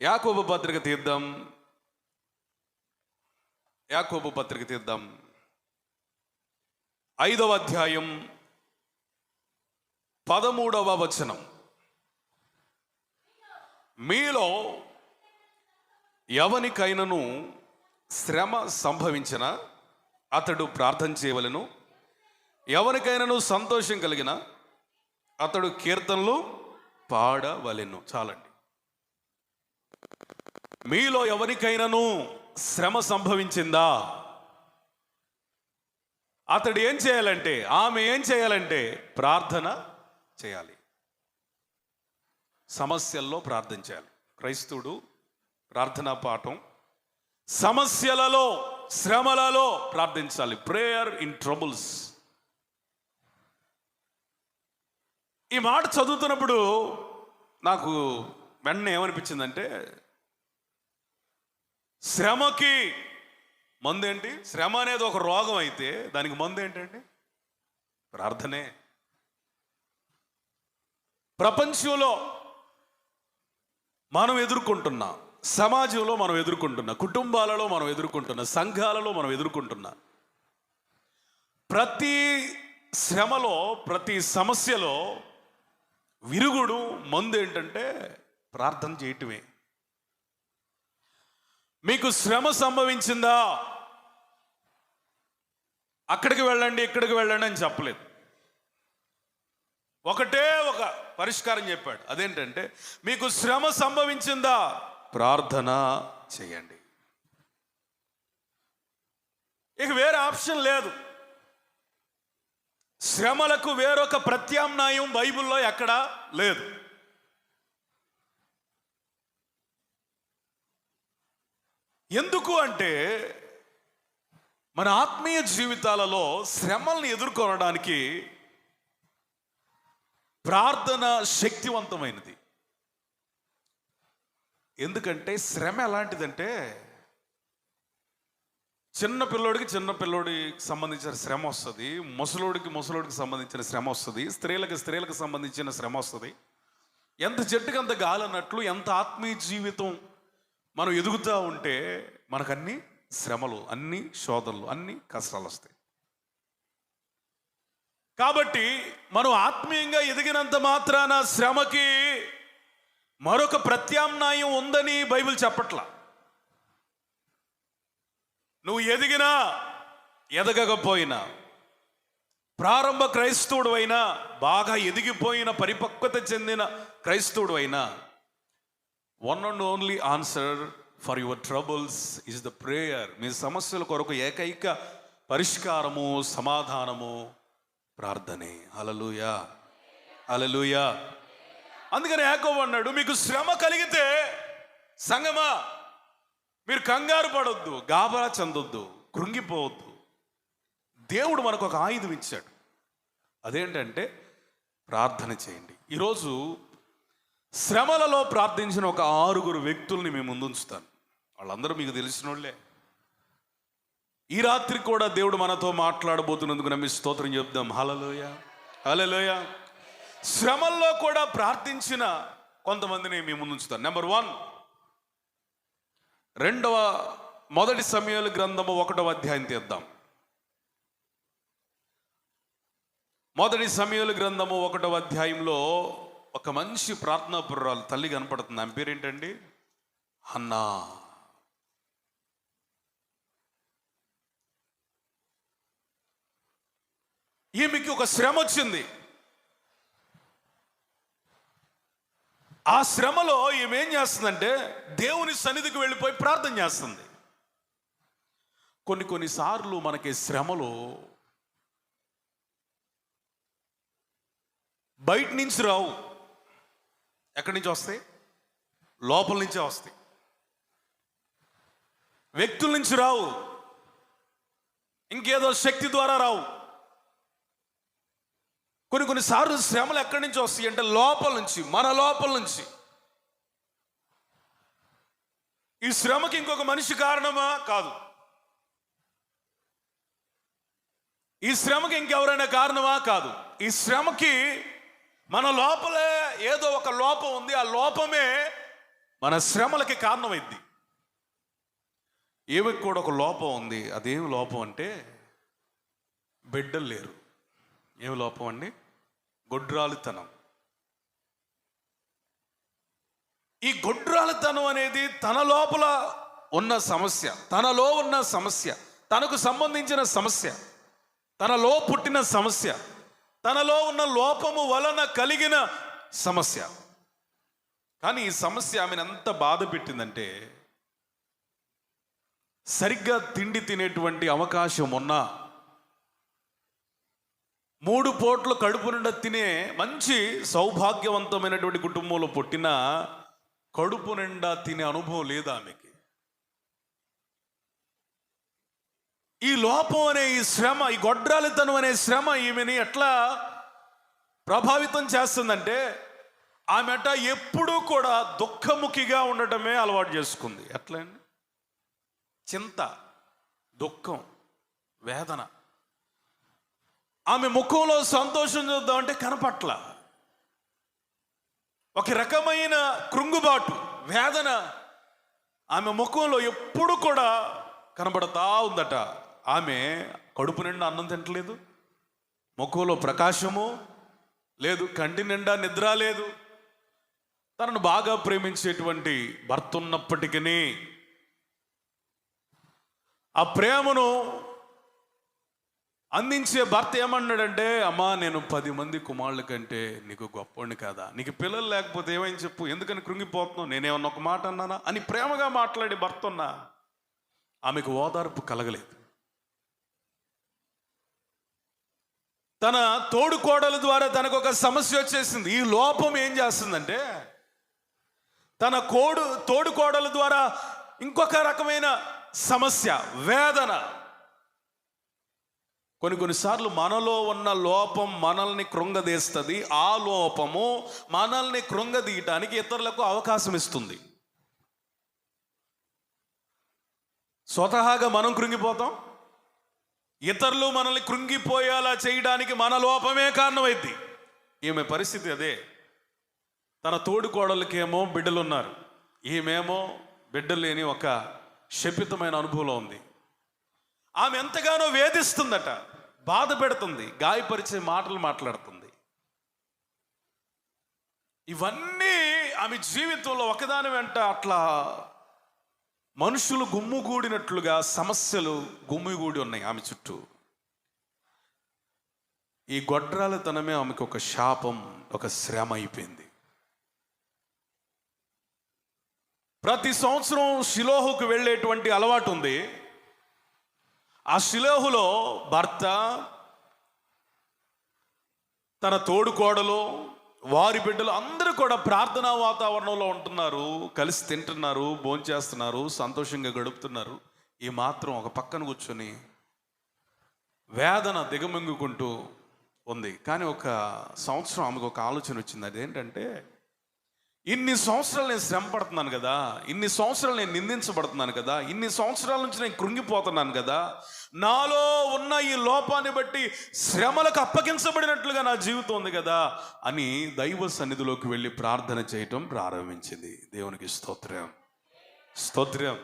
యాకోబు పత్రిక తీద్దాం. యాకోబు పత్రిక తీద్దాం. 5వ అధ్యాయం 13వ వచనం. మీలో ఎవనికైనను శ్రమ సంభవించిన అతడు ప్రార్థన చేయవలెను, ఎవరికైనాను సంతోషం కలిగిన అతడు కీర్తనలు పాడవలెను. చాలండి. మీలో ఎవరికైనాను శ్రమ సంభవించిందా, అతడు ఏం చేయాలంటే, ఆమె ఏం చేయాలంటే ప్రార్థన చేయాలి. సమస్యల్లో ప్రార్థన చేయాలి. క్రైస్తవుడు ప్రార్థనా పాఠం సమస్యలలో, శ్రమలలో ప్రార్థించాలి. Prayer in troubles. ఈ మాట చదువుతున్నప్పుడు నాకు వెంటనే ఏమనిపించిందంటే, శ్రమకి మందు ఏంటి? శ్రమ అనేది ఒక రోగం అయితే దానికి మందు ఏంటండి? ప్రార్థనే. ప్రపంచంలో మనం ఎదుర్కొంటున్న, సమాజంలో మనం ఎదుర్కొంటున్న, కుటుంబాలలో మనం ఎదుర్కొంటున్న, సంఘాలలో మనం ఎదుర్కొంటున్న ప్రతి శ్రమలో, ప్రతి సమస్యలో విరుగుడు మందు ఏంటంటే ప్రార్థన చేయటమే. మీకు శ్రమ సంభవించిందా, అక్కడికి వెళ్ళండి, ఇక్కడికి వెళ్ళండి అని చెప్పలేదు. ఒకటే ఒక పరిష్కారం చెప్పాడు. అదేంటంటే, మీకు శ్రమ సంభవించిందా, ప్రార్థన చేయండి. ఇక వేరే ఆప్షన్ లేదు. శ్రమలకు వేరొక ప్రత్యామ్నాయం బైబిల్లో ఎక్కడా లేదు. ఎందుకు అంటే, మన ఆత్మీయ జీవితాలలో శ్రమల్ని ఎదుర్కొనడానికి ప్రార్థన శక్తివంతమైనది. ఎందుకంటే శ్రమ ఎలాంటిదంటే, చిన్నపిల్లోడికి సంబంధించిన శ్రమ వస్తుంది, ముసలోడికి సంబంధించిన శ్రమ వస్తుంది, స్త్రీలకు సంబంధించిన శ్రమ వస్తుంది. ఎంత చెట్టుకి అంత గాలి అన్నట్లు, ఎంత ఆత్మీయ జీవితం మనం ఎదుగుతూ ఉంటే మనకు అన్ని శ్రమలు, అన్ని శోధనలు, అన్ని కష్టాలు వస్తాయి. కాబట్టి మనం ఆత్మీయంగా ఎదిగినంత మాత్రాన శ్రమకి మరొక ప్రత్యామ్నాయం ఉందని బైబిల్ చెప్పట్లా. నువ్వు ఎదిగినా ఎదగకపోయినా, ప్రారంభ క్రైస్తవుడు అయినా, బాగా ఎదిగిపోయిన పరిపక్వత చెందిన క్రైస్తవుడు అయినా, one and only answer for your troubles is the prayer. మీ సమస్యల కొరకు ఏకైక పరిష్కారము, సమాధానము ప్రార్థనే. హల్లెలూయా, హల్లెలూయా. అందుకని యాకోబు అన్నాడు, మీకు శ్రమ కలిగితే సంగమా మీరు కంగారు పడొద్దు, గాబరా చెందొద్దు, కృంగిపోవద్దు. దేవుడు మనకు ఒక ఆయుధం ఇచ్చాడు. అదేంటంటే ప్రార్థన చేయండి. ఈరోజు శ్రమలలో ప్రార్థించిన ఒక 6 వ్యక్తుల్ని మేము ముందుంచుతాను. వాళ్ళందరూ మీకు తెలిసిన వాళ్ళే. ఈ రాత్రి కూడా దేవుడు మనతో మాట్లాడబోతున్నందుకు నమ్మి స్తోత్రం చెప్దాం. హల్లెలూయా, హల్లెలూయా. శ్రమల్లో కూడా ప్రార్థించిన కొంతమందిని మేము ముందుంచుతాను. నెంబర్ 1, మొదటి సమూయేలు గ్రంథము 1వ అధ్యాయం తీద్దాం. మొదటి సమూయేలు గ్రంథము 1వ అధ్యాయంలో ఒక మంచి ప్రార్థనా పురాలు తల్లి కనపడుతుంది. ఆమె పేరేంటండి? హన్నా. ఈమెకి ఒక శ్రమ వచ్చింది. ఆ శ్రమలో ఈమె ఏం చేస్తుందంటే దేవుని సన్నిధికి వెళ్ళిపోయి ప్రార్థన చేస్తుంది. కొన్నిసార్లు మనకి శ్రమలు బయట నుంచి రావు. ఎక్కడి నుంచి వస్తాయి? లోపల నుంచే వస్తాయి. వ్యక్తుల నుంచి రావు, ఇంకేదో శక్తి ద్వారా రావు. కొన్నిసార్లు శ్రమలు ఎక్కడి నుంచి వస్తాయి అంటే లోపల నుంచి, మన లోపల నుంచి. ఈ శ్రమకి ఇంకొక మనిషి కారణమా? కాదు. ఈ శ్రమకి ఇంకెవరైనా కారణమా? కాదు. ఈ శ్రమకి మన లోపలే ఏదో ఒక లోపం ఉంది. ఆ లోపమే మన శ్రమలకి కారణమైంది. ఈమెకు కూడా ఒక లోపం ఉంది. అదేం లోపం అంటే బిడ్డలు లేరు. ఏమి లోపం అండి? గొడ్రాలితనం. ఈ గొడ్రాలితనం అనేది తన లోపల ఉన్న సమస్య, తనలో ఉన్న సమస్య, తనకు సంబంధించిన సమస్య, తనలో పుట్టిన సమస్య, తనలో ఉన్న లోపము వలన కలిగిన సమస్య. కానీ ఈ సమస్య ఆమెను ఎంత బాధ పెట్టిందంటే, సరిగ్గా తిండి తినేటువంటి అవకాశం ఉన్నా, 3 పూట్లు కడుపు నిండా తినే మంచి సౌభాగ్యవంతమైనటువంటి కుటుంబంలో పుట్టిన కడుపు నిండా తినే అనుభవం లేదు ఆమెకి. ఈ లోపం అనే ఈ శ్రమ, ఈ గొడ్రాలితనం అనే శ్రమ ఈమెని ఎట్లా ప్రభావితం చేస్తుందంటే, ఆమెట ఎప్పుడూ కూడా దుఃఖముఖిగా ఉండటమే అలవాటు చేసుకుంది. ఎట్లా అండి? చింత, దుఃఖం, వేదన. ఆమె ముఖంలో సంతోషం చూద్దామంటే కనపట్ల. ఒక రకమైన కృంగుబాటు, వేదన ఆమె ముఖంలో ఎప్పుడు కూడా కనబడతా ఉందట. ఆమె కడుపు నిండా అన్నం తింటలేదు, ముఖంలో ప్రకాశము లేదు, కంటి నిండా నిద్ర లేదు. తనను బాగా ప్రేమించేటువంటి భర్త ఉన్నప్పటికీ ఆ ప్రేమను అందించే భర్త ఏమన్నాడంటే, అమ్మా నేను 10 మంది కుమారుల కంటే నీకు గొప్పవాడిని కాదా? నీకు పిల్లలు లేకపోతే ఏమైనా చెప్పు, ఎందుకని కృంగిపోతున్నావు? నేనేమన్నా ఒక మాట అన్నానా అని ప్రేమగా మాట్లాడి భర్త ఉన్నా ఆమెకు ఓదార్పు కలగలేదు. తన తోడుకోడల ద్వారా తనకు ఒక సమస్య వచ్చేసింది. ఈ లోపం ఏం చేస్తుందంటే, తన తోడుకోడల ద్వారా ఇంకొక రకమైన సమస్య, వేదన. కొన్నిసార్లు మనలో ఉన్న లోపం మనల్ని కృంగదీస్తుంది. ఆ లోపము మనల్ని కృంగదీయటానికి ఇతరులకు అవకాశం ఇస్తుంది. స్వతహాగా మనం కృంగిపోతాం, ఇతరులు మనల్ని కృంగిపోయేలా చేయడానికి మన లోపమే కారణమైంది. ఈమె పరిస్థితి అదే. తన తోడుకోడలకేమో బిడ్డలు ఉన్నారు, ఈమెమో బిడ్డలు లేని ఒక శపితమైన అనుభవంలో ఉంది. ఆమె ఎంతగానో వేధిస్తుందట, బాధ పెడుతుంది, గాయపరిచే మాటలు మాట్లాడుతుంది. ఇవన్నీ ఆమె జీవితంలో ఒకదాని వెంట అట్లా మనుషులు గుమ్ముగూడినట్లుగా సమస్యలు గుమ్మిగూడి ఉన్నాయి ఆమె చుట్టూ. ఈ గొడ్రాలతనమే ఆమెకు ఒక శాపం, ఒక శ్రమ అయిపోయింది. ప్రతి సంవత్సరం షిలోహుకు వెళ్ళేటువంటి అలవాటు ఉంది. ఆ షిలోహులో భర్త, తన తోడుకోడలు, వారి బిడ్డలు అందరూ కూడా ప్రార్థనా వాతావరణంలో ఉంటున్నారు, కలిసి తింటున్నారు, భోంచేస్తున్నారు, సంతోషంగా గడుపుతున్నారు. ఈ మాత్రం ఒక పక్కన కూర్చొని వేదన దిగమింగుకుంటూ ఉంది. కానీ ఒక సంవత్సరం ఆమెకు ఒక ఆలోచన వచ్చింది. అదేంటంటే, ఇన్ని సంవత్సరాలు నేను శ్రమ పడుతున్నాను కదా, ఇన్ని సంవత్సరాలు నేను నిందించబడుతున్నాను కదా, ఇన్ని సంవత్సరాల నుంచి నేను కృంగిపోతున్నాను కదా, నాలో ఉన్న ఈ లోపాన్ని బట్టి శ్రమలకు అప్పగించబడినట్లుగా నా జీవితం ఉంది కదా అని దైవ సన్నిధిలోకి వెళ్ళి ప్రార్థన చేయటం ప్రారంభించింది. దేవునికి స్తోత్రం, స్తోత్రం.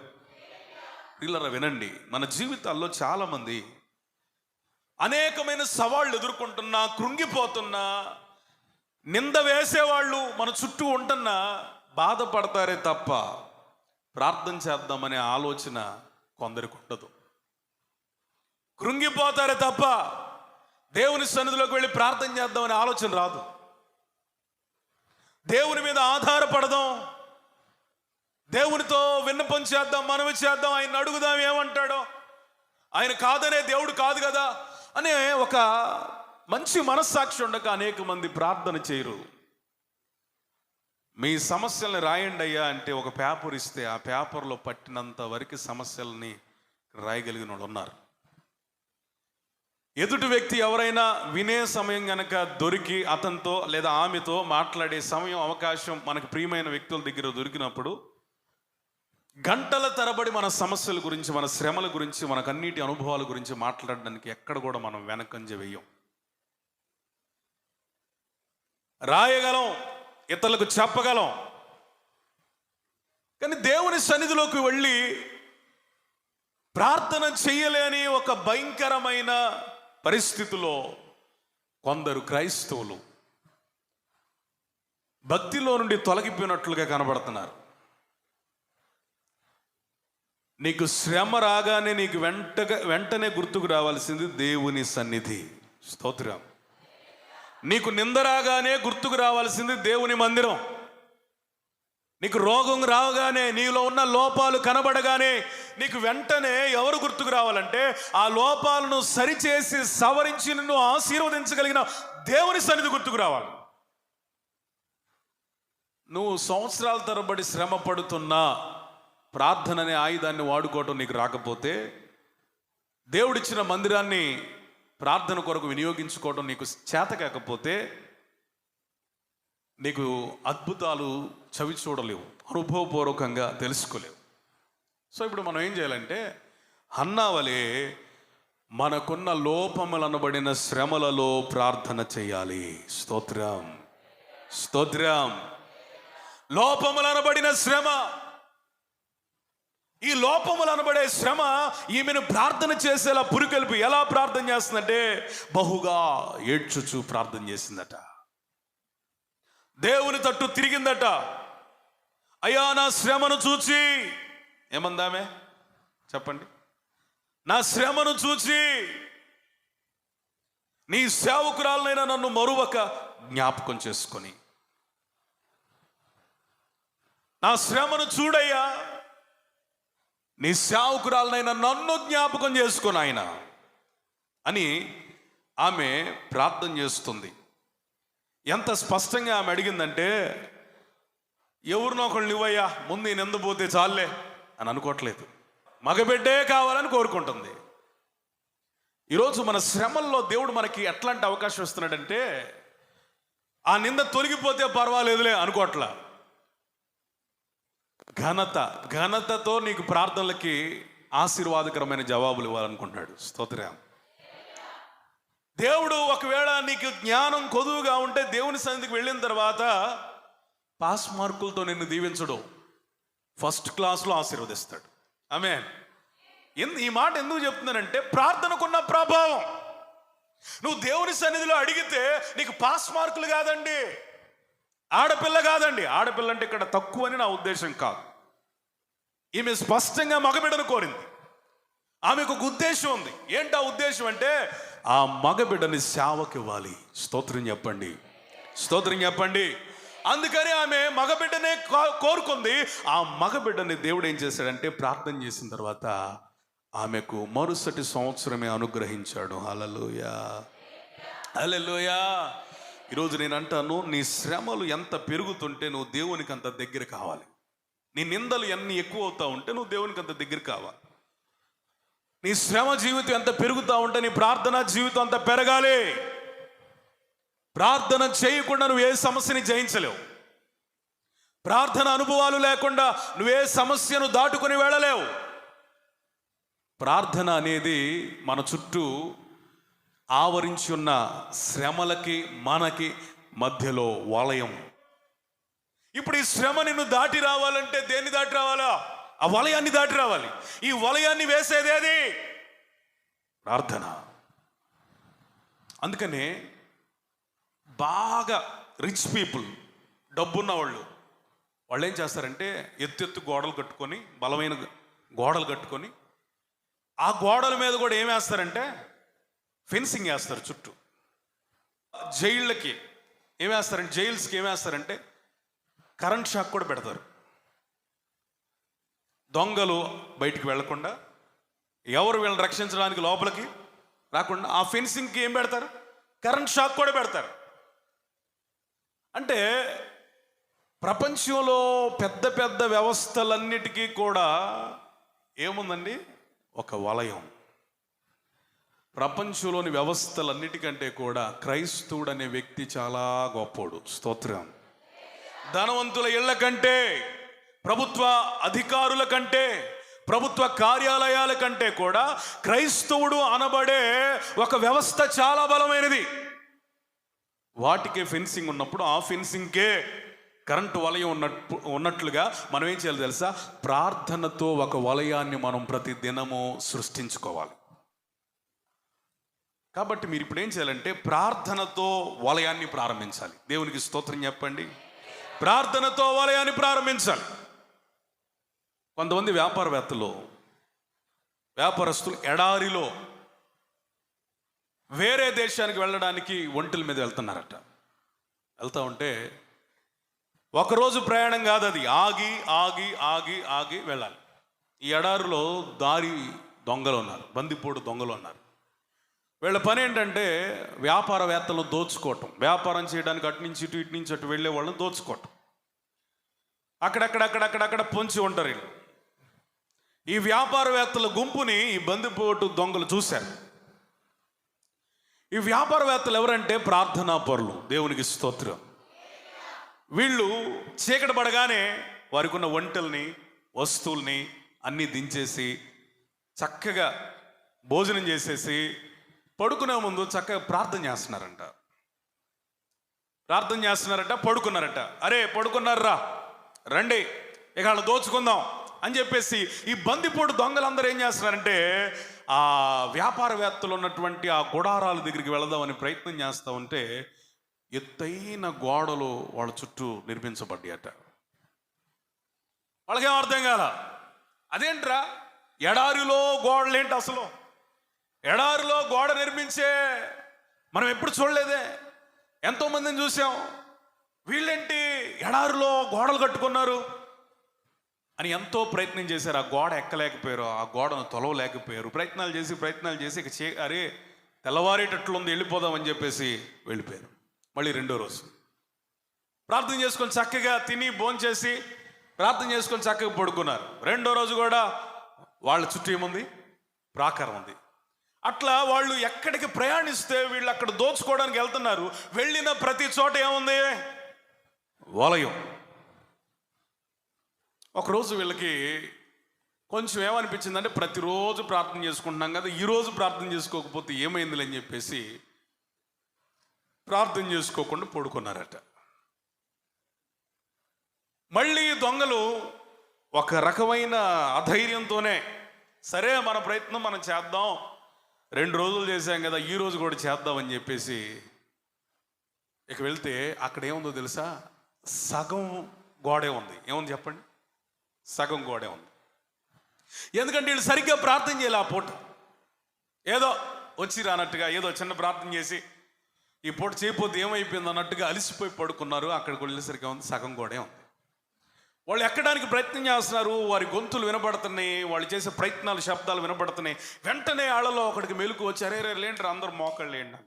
పిల్లరా వినండి, మన జీవితాల్లో చాలామంది అనేకమైన సవాళ్ళు ఎదుర్కొంటున్నా, కృంగిపోతున్నా, నింద వేసేవాళ్ళు మన చుట్టూ ఉంటున్నా బాధపడతారే తప్ప ప్రార్థన చేద్దామనే ఆలోచన కొందరికి ఉండదు. కృంగిపోతారే తప్ప దేవుని సన్నిధిలోకి వెళ్ళి ప్రార్థన చేద్దామనే ఆలోచన రాదు. దేవుని మీద ఆధారపడదాం, దేవునితో విన్నపం చేద్దాం, మనవి చేద్దాం, ఆయన అడుగుదాం ఏమంటాడో, ఆయన కాదనే దేవుడు కాదు కదా అనే ఒక మంచి మనస్సాక్షి ఉండక అనేక మంది ప్రార్థన చేయరు. మీ సమస్యల్ని రాయండి అయ్యా అంటే ఒక పేపర్ ఇస్తే ఆ పేపర్లో పట్టినంత వరకు సమస్యల్ని రాయగలిగిన వాళ్ళు ఉన్నారు. ఎదుటి వ్యక్తి ఎవరైనా వినే సమయం గనక దొరికి అతనితో లేదా ఆమెతో మాట్లాడే సమయం, అవకాశం మనకు ప్రియమైన వ్యక్తుల దగ్గర దొరికినప్పుడు గంటల తరబడి మన సమస్యల గురించి, మన శ్రమల గురించి, మనకన్నిటి అనుభవాల గురించి మాట్లాడడానికి ఎక్కడ కూడా మనం వెనకంజ వేయం. రాయగలం, ఇతరులకు చెప్పగలం, కానీ దేవుని సన్నిధిలోకి వెళ్ళి ప్రార్థన చేయలేని ఒక భయంకరమైన పరిస్థితిలో కొందరు క్రైస్తవులు భక్తిలో నుండి తొలగిపోయినట్లుగా కనబడుతున్నారు. నీకు శ్రమ రాగానే నీకు వెంటనే గుర్తుకు రావాల్సింది దేవుని సన్నిధి. స్తోత్రం. నీకు నింద రాగానే గుర్తుకు రావాల్సింది దేవుని మందిరం. నీకు రోగం రాగానే, నీలో ఉన్న లోపాలు కనబడగానే నీకు వెంటనే ఎవరు గుర్తుకు రావాలంటే ఆ లోపాలను సరిచేసి సవరించి నిన్ను ఆశీర్వదించగలిగిన దేవుని సన్నిధి గుర్తుకు రావాలి. నువ్వు సంవత్సరాల తరబడి శ్రమ పడుతున్నా ప్రార్థన అనే ఆయుధాన్ని వాడుకోవటం నీకు రాకపోతే, దేవుడిచ్చిన మందిరాన్ని ప్రార్థన కొరకు వినియోగించుకోవడం నీకు చేత కాకపోతే, నీకు అద్భుతాలు చవి చూడలేవు, అనుభవపూర్వకంగా తెలుసుకోలేవు. సో ఇప్పుడు మనం ఏం చేయాలంటే హన్నా వలె మనకున్న లోపములనబడిన శ్రమలలో ప్రార్థన చేయాలి. స్తోత్రం, స్తోత్రం. లోపములనబడిన శ్రమ, ఈ లోపములు అనబడే శ్రమ ఈమెను ప్రార్థన చేసేలా పురికొల్పి ఎలా ప్రార్థన చేస్తుందంటే బహుగా ఏడ్చుచు ప్రార్థన చేసిందట. దేవుని తట్టు తిరిగిందట. అయ్యా నా శ్రమను చూచి, ఏమందామే చెప్పండి, నా శ్రమను చూచి నీ సేవకురాలనైనా నన్ను మరువక జ్ఞాపకం చేసుకొని, నా శ్రమను చూడయ్యా, నీ సేవకురాలనైనా నన్ను జ్ఞాపకం చేసుకొని ఆయన అని ఆమె ప్రార్థన చేస్తుంది. ఎంత స్పష్టంగా ఆమె అడిగిందంటే, ఎవరినో ఒకళ్ళు నువ్వయ్యా, ముందు నేను ఎందుపోతే చాలే అని అనుకోవట్లేదు. మగబిడ్డే కావాలని కోరుకుంటుంది. ఈరోజు మన శ్రమల్లో దేవుడు మనకి ఎట్లాంటి అవకాశం ఇస్తున్నాడంటే, ఆ నింద తొలగిపోతే పర్వాలేదులే అనుకోవట్లా. ఘనతతో నీకు ప్రార్థనలకి ఆశీర్వాదకరమైన జవాబులు ఇవ్వాలనుకుంటున్నాడు. స్తోత్రం. దేవుడు ఒకవేళ నీకు జ్ఞానం కొదువుగా ఉంటే దేవుని సన్నిధికి వెళ్ళిన తర్వాత పాస్ మార్కులతో నిన్ను దీవించడు, ఫస్ట్ క్లాస్లో ఆశీర్వదిస్తాడు. ఆమేన్. ఈ మాట ఎందుకు చెప్తున్నానంటే ప్రార్థనకున్న ప్రభావం. నువ్వు దేవుని సన్నిధిలో అడిగితే నీకు పాస్ మార్కులు కాదండి, ఆడపిల్ల కాదండి. ఆడపిల్ల అంటే ఇక్కడ తక్కువ అని నా ఉద్దేశం కాదు. ఈమె స్పష్టంగా మగబిడ్డను కోరింది. ఆమెకు ఒక ఉద్దేశం ఉంది. ఏంటి ఆ ఉద్దేశం అంటే ఆ మగబిడ్డని సేవకి ఇవ్వాలి. స్తోత్రం చెప్పండి, స్తోత్రం చెప్పండి. అందుకని ఆమె మగబిడ్డనే కోరుకుంది. ఆ మగబిడ్డని దేవుడు ఏం చేశాడంటే ప్రార్థన చేసిన తర్వాత ఆమెకు మరుసటి సంవత్సరమే అనుగ్రహించాడు. హల్లెలూయా, హల్లెలూయా. ఈరోజు నేను అంటాను, నీ శ్రమలు ఎంత పెరుగుతుంటే నువ్వు దేవునికి అంత దగ్గర కావాలి. నీ నిందలు ఎన్ని ఎక్కువ అవుతా ఉంటే నువ్వు దేవునికి అంత దగ్గర కావాలి. నీ శ్రమ జీవితం ఎంత పెరుగుతూ ఉంటే నీ ప్రార్థన జీవితం అంత పెరగాలి. ప్రార్థన చేయకుండా నువ్వు ఏ సమస్యని జయించలేవు. ప్రార్థన అనుభవాలు లేకుండా నువ్వే సమస్యను దాటుకొని వెళ్ళలేవు. ప్రార్థన అనేది మన చుట్టూ ఆవరించి ఉన్న శ్రమలకి మనకి మధ్యలో వలయం. ఇప్పుడు ఈ శ్రమ నిన్ను దాటి రావాలంటే దేన్ని దాటి రావాలా? ఆ వలయాన్ని దాటి రావాలి. ఈ వలయాన్ని వేసేదేది? ప్రార్థన. అందుకనే బాగా రిచ్ పీపుల్, డబ్బున్న వాళ్ళు ఏం చేస్తారంటే ఎత్తెత్తు గోడలు కట్టుకొని, బలమైన గోడలు కట్టుకొని, ఆ గోడల మీద కూడా ఏం వేస్తారంటే ఫెన్సింగ్ వేస్తారు చుట్టూ. జైళ్ళకి ఏం వేస్తారంటే, జైల్స్కి ఏం వేస్తారంటే కరెంట్ షాక్ కూడా పెడతారు. దొంగలు బయటికి వెళ్లకుండా, ఎవరు వీళ్ళని రక్షించడానికి లోపలికి రాకుండా ఆ ఫెన్సింగ్కి ఏం పెడతారు? కరెంట్ షాక్ కూడా పెడతారు. అంటే ప్రపంచంలో పెద్ద పెద్ద వ్యవస్థలన్నిటికీ కూడా ఏముందండి? ఒక వలయం. ప్రపంచంలోని వ్యవస్థలన్నిటికంటే కూడా క్రైస్తవుడు అనే వ్యక్తి చాలా గొప్పోడు. స్తోత్రం. ధనవంతుల ఇళ్ల కంటే, ప్రభుత్వ అధికారుల కంటే, ప్రభుత్వ కార్యాలయాల కంటే కూడా క్రైస్తవుడు అనబడే ఒక వ్యవస్థ చాలా బలమైనది. వాటికే ఫెన్సింగ్ ఉన్నప్పుడు ఆ ఫెన్సింగ్కే కరెంటు వలయం ఉన్నట్లుగా మనం ఏం చేయాలి తెలుసా? ప్రార్థనతో ఒక వలయాన్ని మనం ప్రతి దినము సృష్టించుకోవాలి. కాబట్టి మీరు ఇప్పుడు ఏం చేయాలంటే ప్రార్థనతో వలయాన్ని ప్రారంభించాలి. దేవునికి స్తోత్రం చెప్పండి. ప్రార్థనతో వలయాన్ని ప్రారంభించాలి. కొంతమంది వ్యాపారస్తులు ఎడారిలో వేరే దేశానికి వెళ్ళడానికి ఒంటెల మీద వెళ్తున్నారట. వెళ్తూ ఉంటే ఒకరోజు ప్రయాణం కాదు అది, ఆగి ఆగి ఆగి ఆగి వెళ్ళాలి. ఈ ఎడారిలో దారి దొంగలు ఉన్నారు, బందిపోటు దొంగలు ఉన్నారు. వీళ్ళ పని ఏంటంటే వ్యాపారవేత్తలు దోచుకోవటం, వ్యాపారం చేయడానికి అటు నుంచి ఇటు, ఇటు నుంచి అటు వెళ్ళే వాళ్ళని దోచుకోవటం. అక్కడక్కడ పొంచి ఉంటారు వీళ్ళు. ఈ వ్యాపారవేత్తల గుంపుని ఈ బందిపోటు దొంగలు చూశారు. ఈ వ్యాపారవేత్తలు ఎవరంటే ప్రార్థనా పరులు. దేవునికి స్తోత్రం. వీళ్ళు చీకటి పడగానే వారికి ఉన్న ఒంటెల్ని, వస్తువుల్ని అన్నీ దించేసి చక్కగా భోజనం చేసేసి పడుకునే ముందు చక్కగా ప్రార్థన చేస్తున్నారంట. పడుకున్నారట. అరే పడుకున్నారా, రండి ఇక వాళ్ళు దోచుకుందాం అని చెప్పేసి ఈ బందిపోటు దొంగలందరూ ఏం చేస్తున్నారంటే ఆ వ్యాపారవేత్తలు ఉన్నటువంటి ఆ గుడారాల దగ్గరికి వెళదామని ప్రయత్నం చేస్తూ ఉంటే ఎత్తైన గోడలు వాళ్ళ చుట్టూ నిర్మించబడ్డాయట. వాళ్ళకేం అర్థం కాల. అదేంట్రా ఎడారిలో గోడలేంటి అసలు? ఎడారిలో గోడ నిర్మించే మనం ఎప్పుడు చూడలేదే, ఎంతోమందిని చూసాం, వీళ్ళేంటి ఎడారిలో గోడలు కట్టుకున్నారు అని ఎంతో ప్రయత్నం చేశారు. ఆ గోడ ఎక్కలేకపోయారు, ఆ గోడను తొలవలేకపోయారు. ప్రయత్నాలు చేసి ఇక అరే తెల్లవారేటట్లుంది వెళ్ళిపోదామని చెప్పేసి వెళ్ళిపోయారు. మళ్ళీ రెండో రోజు ప్రార్థన చేసుకొని చక్కగా తిని భోంచేసి ప్రార్థన చేసుకొని చక్కగా పడుకున్నారు. రెండో రోజు కూడా వాళ్ళ చుట్టూ ఏముంది? ప్రాకారం ఉంది. అట్లా వాళ్ళు ఎక్కడికి ప్రయాణిస్తే వీళ్ళు అక్కడ దోచుకోవడానికి వెళ్తున్నారు. వెళ్ళిన ప్రతి చోట ఏముంది? వలయం. ఒకరోజు వీళ్ళకి కొంచెం ఏమనిపించిందంటే ప్రతిరోజు ప్రార్థన చేసుకుంటున్నాం కదా, ఈరోజు ప్రార్థన చేసుకోకపోతే ఏమైందిలే అని చెప్పేసి ప్రార్థన చేసుకోకుండా పడుకున్నారట. మళ్ళీ దొంగలు ఒక రకమైన అధైర్యంతోనే సరే మన ప్రయత్నం మనం చేద్దాం, 2 రోజులు చేశాం కదా, ఈ రోజు కూడా చేద్దామని చెప్పేసి ఇక వెళ్తే అక్కడ ఏముందో తెలుసా? సగం గోడే ఉంది. ఏముంది చెప్పండి? సగం గోడే ఉంది. ఎందుకంటే వీళ్ళు సరిగ్గా ప్రార్థన చేయాలి. ఆ పూట ఏదో వచ్చి రానట్టుగా ఏదో చిన్న ప్రార్థన చేసి ఈ పూట చేయకపోతే ఏమైపోయింది అన్నట్టుగా అలిసిపోయి పడుకున్నారు. అక్కడికి వెళ్ళేసరికి ఉంది సగం గోడే ఉంది. వాళ్ళు ఎక్కడానికి ప్రయత్నం చేస్తున్నారు, వారి గొంతులు వినపడుతున్నాయి, వాళ్ళు చేసే ప్రయత్నాలు శబ్దాలు వినపడుతున్నాయి. వెంటనే ఆళ్ళలో ఒకడికి మెలుకు వచ్చి అరే లేంటారు అందరూ మోకాళ్ళు వేయండి.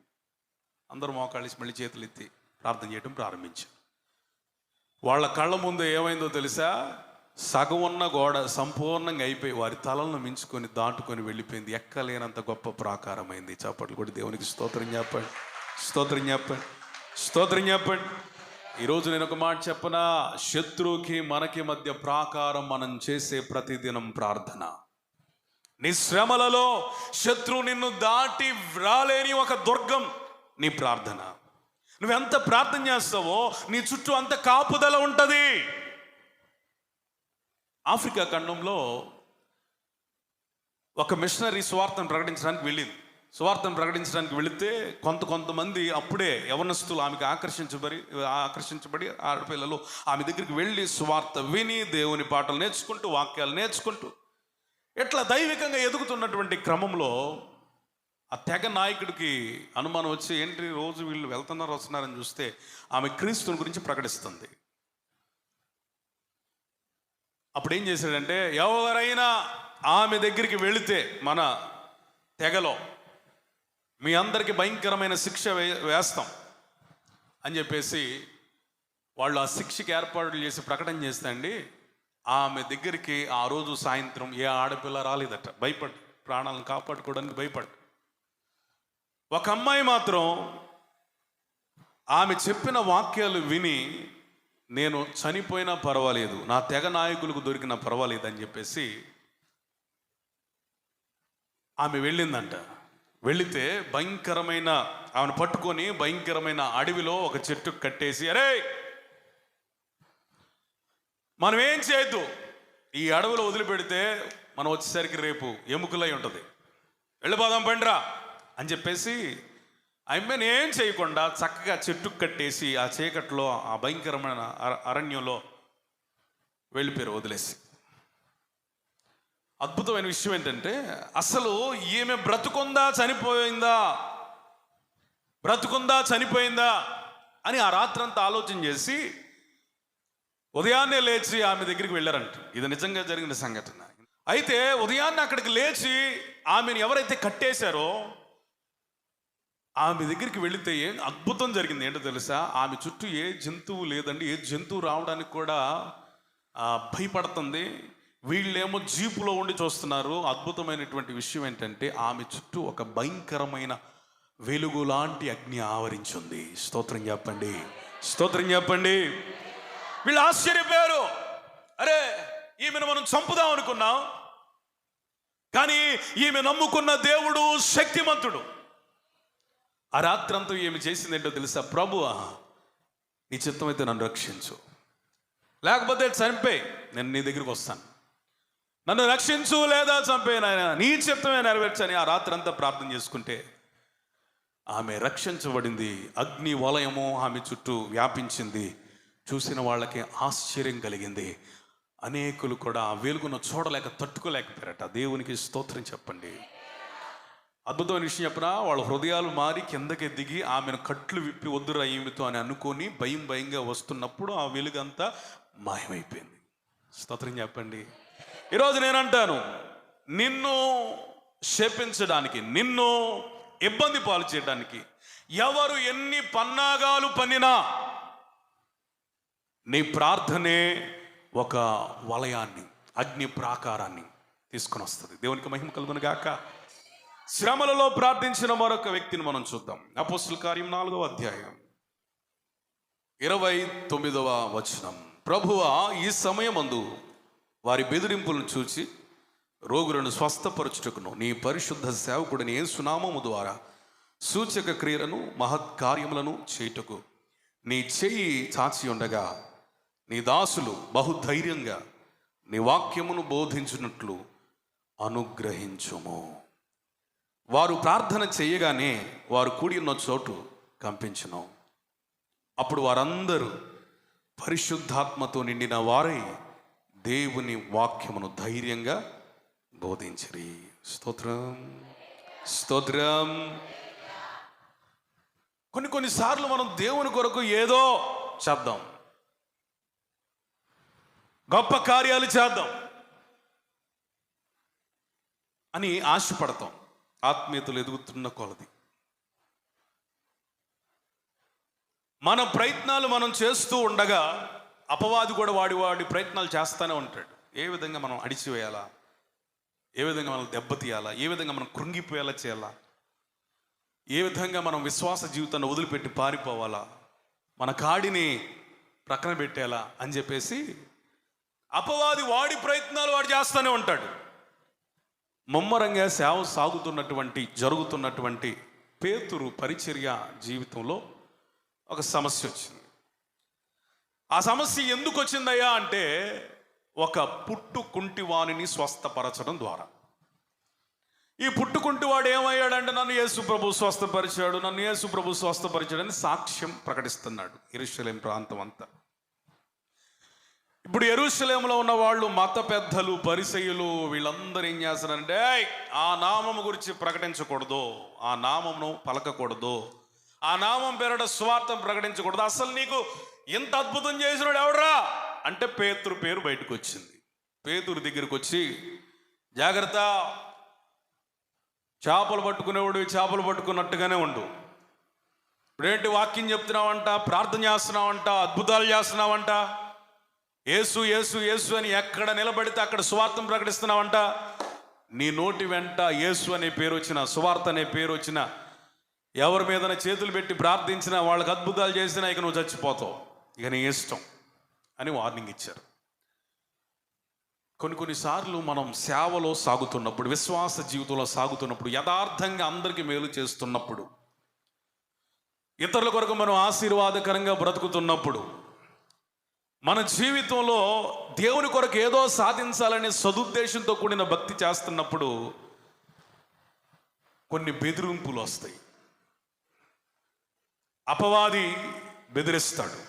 అందరూ మోకాళ్ళు మళ్ళీ చేతులు ఎత్తి ప్రార్థన చేయడం ప్రారంభించారు. వాళ్ళ కళ్ళ ముందు ఏమైందో తెలుసా? సగం ఉన్న గోడ సంపూర్ణంగా అయిపోయి వారి తలలను మించుకొని దాటుకొని వెళ్ళిపోయింది. ఎక్కలేనంత గొప్ప ప్రాకారమైంది. చప్పట్లు కూడా దేవునికి స్తోత్రం చెప్పండి, స్తోత్రం చెప్పండి, స్తోత్రం చెప్పండి. ఈరోజు నేను ఒక మాట చెప్పనా? శత్రువుకి మనకి మధ్య ప్రాకారం మనం చేసే ప్రతిదినం ప్రార్థన. నీ శ్రమలలో శత్రువు నిన్ను దాటి రాలేని ఒక దుర్గం నీ ప్రార్థన. నువ్వెంత ప్రార్థన చేస్తావో నీ చుట్టూ అంత కాపుదల ఉంటుంది. ఆఫ్రికా ఖండంలో ఒక మిషనరీ సువార్తను ప్రకటించడానికి వెళితే కొంతమంది అప్పుడే యవనస్తులు ఆమెకు ఆకర్షించబడి ఆడపిల్లలు ఆమె దగ్గరికి వెళ్ళి సువార్త విని దేవుని పాటలు నేర్చుకుంటూ వాక్యాలు నేర్చుకుంటూ ఇట్లా దైవికంగా ఎదుగుతున్నటువంటి క్రమంలో ఆ తెగ నాయకుడికి అనుమానం వచ్చి ఏంటి రోజు వీళ్ళు వస్తున్నారని చూస్తే ఆమె క్రీస్తుని గురించి ప్రకటిస్తుంది. అప్పుడు ఏం చేశాడంటే ఎవరైనా ఆమె దగ్గరికి వెళితే మన తెగలో మీ అందరికీ భయంకరమైన శిక్ష వేస్తాం అని చెప్పేసి వాళ్ళు ఆ శిక్షకి ఏర్పాట్లు చేసి ప్రకటన చేస్తే అండి ఆమె దగ్గరికి ఆ రోజు సాయంత్రం ఏ ఆడపిల్ల రాలేదట. భయపడి ప్రాణాలను కాపాడుకోవడానికి భయపడి. ఒక అమ్మాయి మాత్రం ఆమె చెప్పిన వాక్యాలు విని నేను చనిపోయినా పర్వాలేదు, నా తెగ నాయకులకు దొరికినా పర్వాలేదు అని చెప్పేసి ఆమె వెళ్ళిందంట. వెళితే ఆమెను పట్టుకొని భయంకరమైన అడవిలో ఒక చెట్టు కట్టేసి అరే మనం ఏం చేయొద్దు, ఈ అడవిలో వదిలిపెడితే మనం వచ్చేసరికి రేపు ఎముకలై ఉంటుంది, వెళ్ళిపోదాం పండ్రా అని చెప్పేసి ఆమెను ఏం చేయకుండా చక్కగా చెట్టుకు కట్టేసి ఆ చీకట్లో ఆ భయంకరమైన అరణ్యంలో వెళ్ళిపోయారు వదిలేసి. అద్భుతమైన విషయం ఏంటంటే అసలు ఈమె బ్రతుకుందా చనిపోయిందా అని ఆ రాత్రంతా ఆలోచన చేసి ఉదయాన్నే లేచి ఆమె దగ్గరికి వెళ్ళారంట. ఇది నిజంగా జరిగిన సంఘటన. అయితే ఉదయాన్నే అక్కడికి లేచి ఆమెను ఎవరైతే కట్టేశారో ఆమె దగ్గరికి వెళితే అద్భుతం జరిగింది. ఏంటో తెలుసా? ఆమె చుట్టూ ఏ జంతువు లేదండి. ఏ జంతువు రావడానికి కూడా భయపడుతుంది. వీళ్ళేమో జీపులో ఉండి చూస్తున్నారు. అద్భుతమైనటువంటి విషయం ఏంటంటే ఆమె చుట్టూ ఒక భయంకరమైన వెలుగు లాంటి అగ్ని ఆవరించింది. స్తోత్రం చెప్పండి, స్తోత్రం చెప్పండి. వీళ్ళు ఆశ్చర్యపోయారు. అరే, ఈమెను మనం చంపుదాం అనుకున్నాం, కానీ ఈమె నమ్ముకున్న దేవుడు శక్తిమంతుడు. ఆ రాత్రంతా ఏమి చేసిందేంటో తెలుసా? ప్రభువా, నీ చిత్తం అయితే నన్ను రక్షించు, లేకపోతే చంపేయి, నేను నీ దగ్గరికి వస్తాను. నన్ను రక్షించు లేదా చంపేయి నాయన, నీ చిత్తమే నెరవేర్చని ఆ రాత్రంతా ప్రార్థన చేసుకుంటే ఆమె రక్షించబడింది. అగ్ని వలయము ఆమె చుట్టూ వ్యాపించింది. చూసిన వాళ్ళకి ఆశ్చర్యం కలిగింది. అనేకులు కూడా ఆ వెలుగును చూడలేక తట్టుకోలేకపోయారట. దేవునికి స్తోత్రం చెప్పండి. అద్భుతమైన విషయం చెప్పినా, వాళ్ళ హృదయాలు మారి కిందకి దిగి ఆమెను కట్లు విప్పి వద్దురా ఈమెతో అని అనుకొని భయంగా వస్తున్నప్పుడు ఆ వెలుగంతా మాయమైపోయింది. స్తోత్రం చెప్పండి. ఈరోజు నేనంటాను, నిన్ను శపించడానికి, నిన్ను ఇబ్బంది పాలు చేయడానికి ఎవరు ఎన్ని పన్నాగాలు పన్నినా నీ ప్రార్థనే ఒక వలయాన్ని, అగ్ని ప్రాకారాన్ని తీసుకొని వస్తుంది. దేవునికి మహిమ కలుగును గాక. శ్రమలలో ప్రార్థించిన మరొక వ్యక్తిని మనం చూద్దాం. అపోస్తుల కార్యం 4వ అధ్యాయం 29వ వచనం. ప్రభువా, ఈ సమయమందు వారి బెదిరింపులను చూచి రోగులను స్వస్థపరచుటకును నీ పరిశుద్ధ సేవకుడిని యేసు నామము ద్వారా సూచక క్రియలను మహత్కార్యములను చేయుటకు నీ చెయ్యి చాచి ఉండగా నీ దాసులు బహుధైర్యంగా నీ వాక్యమును బోధించున్నట్లు అనుగ్రహించుము. వారు ప్రార్థన చేయగానే వారు కూడి ఉన్న చోటు కంపించును. అప్పుడు వారందరూ పరిశుద్ధాత్మతో నిండిన వారై దేవుని వాక్యమును ధైర్యంగా బోధించిరి. స్తోత్రం, స్తోత్రం. కొన్నిసార్లు మనం దేవుని కొరకు ఏదో చేద్దాం, గొప్ప కార్యాలు చేద్దాం అని ఆశపడతాం. ఆత్మీయతలు ఎదుగుతున్న కొలది మన ప్రయత్నాలు మనం చేస్తూ ఉండగా అపవాది కూడా వాడి ప్రయత్నాలు చేస్తూనే ఉంటాడు. ఏ విధంగా మనం అడిచివేయాలా, ఏ విధంగా మనం దెబ్బతీయాలా, ఏ విధంగా మనం కృంగిపోయేలా చేయాలా, ఏ విధంగా మనం విశ్వాస జీవితాన్ని వదిలిపెట్టి పారిపోవాలా, మన కాడిని ప్రక్కన పెట్టేలా అని చెప్పేసి అపవాది వాడి ప్రయత్నాలు వాడు చేస్తూనే ఉంటాడు. ముమ్మరంగా సేవ జరుగుతున్నటువంటి పేతురు పరిచర్య జీవితంలో ఒక సమస్య వచ్చింది. ఆ సమస్య ఎందుకు వచ్చిందయ్యా అంటే, ఒక పుట్టుకుంటివాణిని స్వస్థపరచడం ద్వారా. ఈ పుట్టుకుంటివాడు ఏమయ్యాడంటే, నన్ను యేసు ప్రభు స్వస్థపరిచాడు, నన్ను యేసు ప్రభు స్వస్థపరిచాడని సాక్ష్యం ప్రకటిస్తున్నాడు యెరూషలేం ప్రాంతం అంతా. ఇప్పుడు యెరూషలేంలో ఉన్న వాళ్ళు, మత పెద్దలు, పరిసయ్యులు, వీళ్ళందరూ ఏం చేస్తారంటే, ఆ నామం గురించి ప్రకటించకూడదు, ఆ నామమును పలకకూడదు, ఆ నామం పేరట స్వార్థం ప్రకటించకూడదు. అసలు నీకు ఇంత అద్భుతం చేసినాడు ఎవడరా అంటే పేతురు పేరు బయటకు వచ్చింది. పేతురు దగ్గరికి వచ్చి, జాగ్రత్త, చేపలు పట్టుకునేవాడు చేపలు పట్టుకున్నట్టుగానే ఉండు. ఇప్పుడేంటి వాక్యం చెప్తున్నావంట, ప్రార్థన చేస్తున్నావంట, అద్భుతాలు చేస్తున్నావంట, యేసు యేసు యేసు అని ఎక్కడ నిలబడితే అక్కడ సువార్తం ప్రకటిస్తున్నావంట. నీ నోటి వెంట యేసు అనే పేరు వచ్చిన, సువార్త అనే పేరు వచ్చిన, ఎవరి మీదన చేతులు పెట్టి ప్రార్థించినా, వాళ్ళకి అద్భుతాలు చేసినా ఇక నువ్వు చచ్చిపోతావు, ఇక నీ ఇష్టం అని వార్నింగ్ ఇచ్చారు. కొన్నిసార్లు మనం సేవలో సాగుతున్నప్పుడు, విశ్వాస జీవితంలో సాగుతున్నప్పుడు, యథార్థంగా అందరికీ మేలు చేస్తున్నప్పుడు, ఇతరుల కొరకు మనం ఆశీర్వాదకరంగా బ్రతుకుతున్నప్పుడు, మన జీవితంలో దేవుని కొరకు ఏదో సాధించాలనే సదుద్దేశంతో కూడిన భక్తి చేస్తున్నప్పుడు కొన్ని బెదిరింపులు వస్తాయి. అపవాది బెదిరిస్తాడు,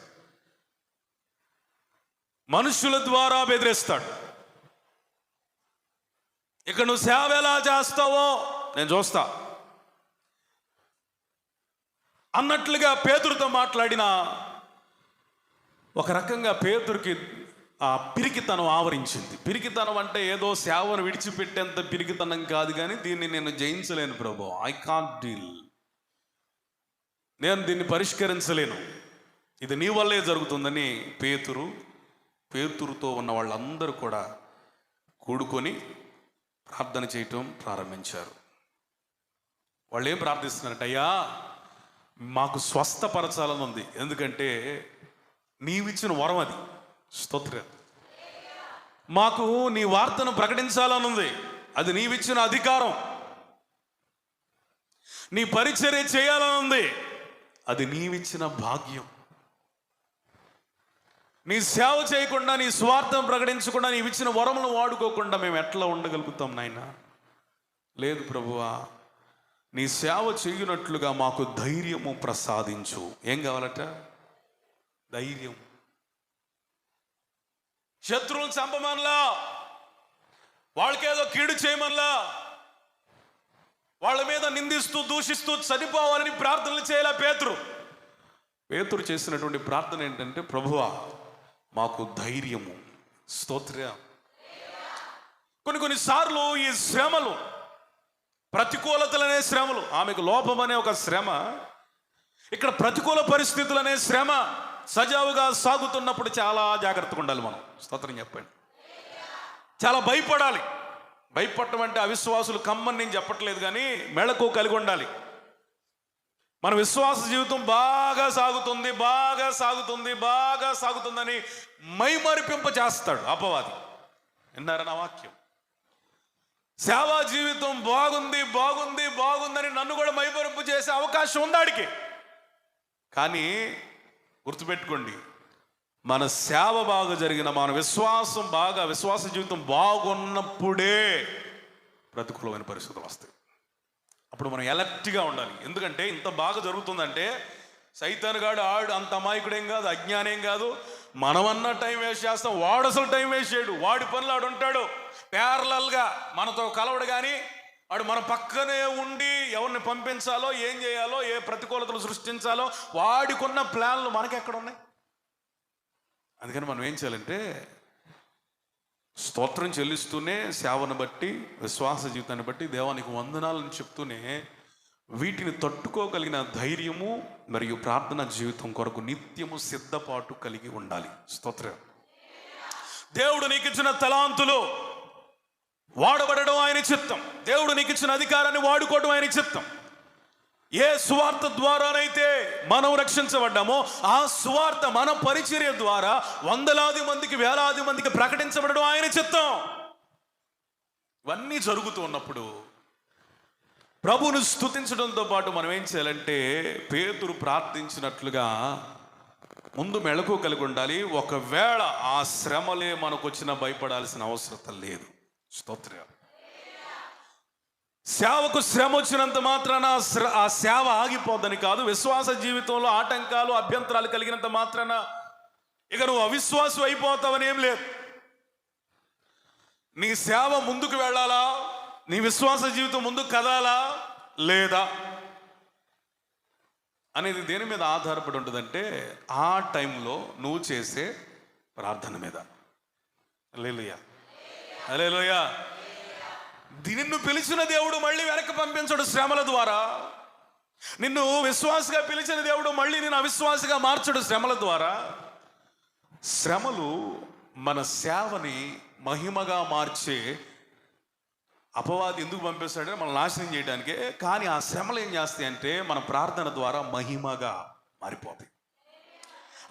మనుషుల ద్వారా బెదిరిస్తాడు. ఇక నువ్వు సేవ ఎలా చేస్తావో నేను చూస్తా అన్నట్లుగా పేతురుతో మాట్లాడిన ఒక రకంగా పేతురుకి ఆ పిరికితనం ఆవరించింది. పిరికితనం అంటే ఏదో సేవను విడిచిపెట్టేంత పిరికితనం కాదు, కానీ దీన్ని నేను జయించలేను ప్రభు, ఐ కాంట్ డీల్, నేను దీన్ని పరిష్కరించలేను, ఇది నీ వల్లే జరుగుతుందని పేతురుతో ఉన్న వాళ్ళందరూ కూడా కూడుకొని ప్రార్థన చేయటం ప్రారంభించారు. వాళ్ళు ఏం ప్రార్థిస్తున్నారంటే, అయ్యా మాకు స్వస్థపరచాలని ఉంది, ఎందుకంటే నీవిచ్చిన వరం అది, స్తోత్రం. మాకు నీ వార్తను ప్రకటించాలని ఉంది, అది నీవిచ్చిన అధికారం. నీ పరిచర్య చేయాలని ఉంది, అది నీవిచ్చిన భాగ్యం. నీ సేవ చేయకుండా, నీ స్వార్థం ప్రకటించకుండా, నీవిచ్చిన వరమును వాడుకోకుండా మేము ఎట్లా ఉండగలుగుతాం నాయన? లేదు ప్రభువా, నీ సేవ చేయునట్లుగా మాకు ధైర్యము ప్రసాదించు. ఏం కావాలట? ధైర్యం. శత్రువులు చంపమనలా, వాళ్ళకేదో కీడు చేయమనలా, వాళ్ళ మీద నిందిస్తూ దూషిస్తూ చనిపోవాలని ప్రార్థనలు చేయలే పేతురు చేసినటువంటి ప్రార్థన ఏంటంటే, ప్రభువా మాకు ధైర్యము. స్తోత్రం. కొన్నిసార్లు ఈ శ్రమలు, ప్రతికూలతలనే శ్రమలు, ఆమెకు లోపం అనే ఒక శ్రమ, ఇక్కడ ప్రతికూల పరిస్థితులు అనే శ్రమ సజావుగా సాగుతున్నప్పుడు చాలా జాగ్రత్తగా ఉండాలి మనం. స్తోత్రం చెప్పండి. చాలా భయపడాలి. భయపడటం అంటే అవిశ్వాసులు కమ్మని నేను చెప్పట్లేదు, కానీ మెళకు కలిగి ఉండాలి. మన విశ్వాస జీవితం బాగా సాగుతుందని మైమరిపింప చేస్తాడు అపవాది. విన్నారా నా వాక్యం? సేవా జీవితం బాగుందని నన్ను కూడా మైమరింపు చేసే అవకాశం ఉంది ఆడికి. కానీ గుర్తుపెట్టుకోండి, మన సేవ బాగా జరిగిన, మన విశ్వాస జీవితం బాగున్నప్పుడే ప్రతికూలమైన పరిస్థితులు వస్తాయి. అప్పుడు మనం ఎలర్ట్గా ఉండాలి. ఎందుకంటే ఇంత బాగా జరుగుతుందంటే సైతాన్ గాడు అంత అమాయకుడేం కాదు, అజ్ఞానేం కాదు. మనమన్నా టైం వేస్ట్ చేస్తాం, వాడు అసలు టైం వేస్ట్ చేయడు. వాడి పనులు ఆడు ఉంటాడు ప్యారలల్గా, మనతో కలవడు. కానీ వాడు మన పక్కనే ఉండి ఎవరిని పంపించాలో, ఏం చేయాలో, ఏ ప్రతికూలతలు సృష్టించాలో వాడికున్న ప్లాన్లు మనకెక్కడ ఉన్నాయి. అందుకని మనం ఏం చేయాలంటే స్తోత్రం చెల్లిస్తూనే, సేవను బట్టి, విశ్వాస జీవితాన్ని బట్టి దేవానికి వందనాలను చెప్తూనే వీటిని తట్టుకోగలిగిన ధైర్యము మరియు ప్రార్థన జీవితం కొరకు నిత్యము సిద్ధపాటు కలిగి ఉండాలి. స్తోత్రం. దేవుడు నీకు ఇచ్చిన తలాంతులు వాడబడడం ఆయన చిత్తం. దేవుడు నీకు ఇచ్చిన అధికారాన్ని వాడుకోవడం ఆయన చిత్తం. ఏ సువార్త ద్వారానైతే మనం రక్షించబడ్డామో ఆ సువార్త మన పరిచర్య ద్వారా వందలాది మందికి, వేలాది మందికి ప్రకటించబడడం ఆయన చిత్తం. ఇవన్నీ జరుగుతూ ఉన్నప్పుడు ప్రభువును స్తుతించడంతో పాటు మనం ఏం చేయాలంటే పేతురు ప్రార్థించినట్లుగా ముందు మెళకు కలిగి ఉండాలి. ఒకవేళ ఆ శ్రమలే మనకు వచ్చినా భయపడాల్సిన అవసరం లేదు. స్తోత్రం. సేవకు శ్రమ వచ్చినంత మాత్రాన ఆ సేవ ఆగిపోద్దని కాదు. విశ్వాస జీవితంలో ఆటంకాలు, అభ్యంతరాలు కలిగినంత మాత్రాన ఇక నువ్వు అవిశ్వాసం అయిపోతావని ఏం లేదు. నీ సేవ ముందుకు వెళ్ళాలా, నీ విశ్వాస జీవితం ముందుకు కదాలా లేదా అనేది దేని మీద ఆధారపడి ఉంటుందంటే ఆ టైంలో నువ్వు చేసే ప్రార్థన మీద. హల్లెలూయా, హల్లెలూయా. నిన్ను పిలిచిన దేవుడు మళ్ళీ వెనక్కి పంపించడు శ్రమల ద్వారా. నిన్ను విశ్వాసగా పిలిచిన దేవుడు మళ్ళీ నేను అవిశ్వాసగా మార్చడు శ్రమల ద్వారా. శ్రమలు మన సేవని మహిమగా మార్చే అపవాది ఎందుకు పంపిస్తాడంటే మనం నాశనం చేయడానికే. కానీ ఆ శ్రమలు ఏం చేస్తాయి అంటే మన ప్రార్థన ద్వారా మహిమగా మారిపోతాయి.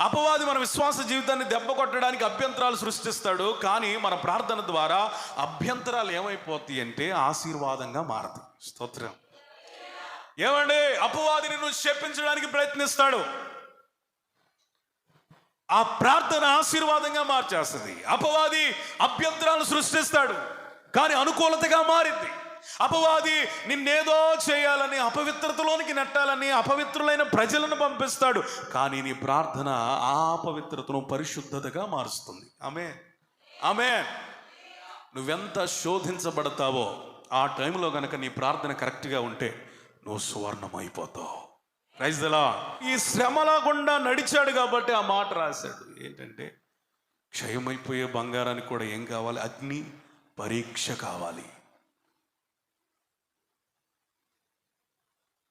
అపవాది మన విశ్వాస జీవితాన్ని దెబ్బ కొట్టడానికి అభ్యంతరాలు సృష్టిస్తాడు. కానీ మన ప్రార్థన ద్వారా అభ్యంతరాలు ఏమైపోతాయి అంటే ఆశీర్వాదంగా మారతాయి. స్తోత్రం. ఏమండి, అపవాది నిన్ను శపించడానికి ప్రయత్నిస్తాడు. ఆ ప్రార్థన ఆశీర్వాదంగా మార్చేస్తుంది. అపవాది అభ్యంతరాలు సృష్టిస్తాడు, కానీ అనుకూలతగా మారింది. అపవాది నిన్నేదో చేయాలని, అపవిత్రతలోనికి నెట్టాలని అపవిత్రులైన ప్రజలను పంపిస్తాడు, కానీ నీ ప్రార్థన ఆ అపవిత్రతను పరిశుద్ధతగా మారుస్తుంది. ఆమేన్, ఆమేన్. నువ్వెంత శోధించబడతావో ఆ టైంలో గనక నీ ప్రార్థన కరెక్ట్గా ఉంటే నువ్వు సువర్ణం అయిపోతావు. Praise the Lord. ఈ శ్రమల గుండా నడిచాడు కాబట్టి ఆ మాట రాశాడు. ఏంటంటే క్షయమైపోయే బంగారానికి కూడా ఏం కావాలి? అగ్ని పరీక్ష కావాలి.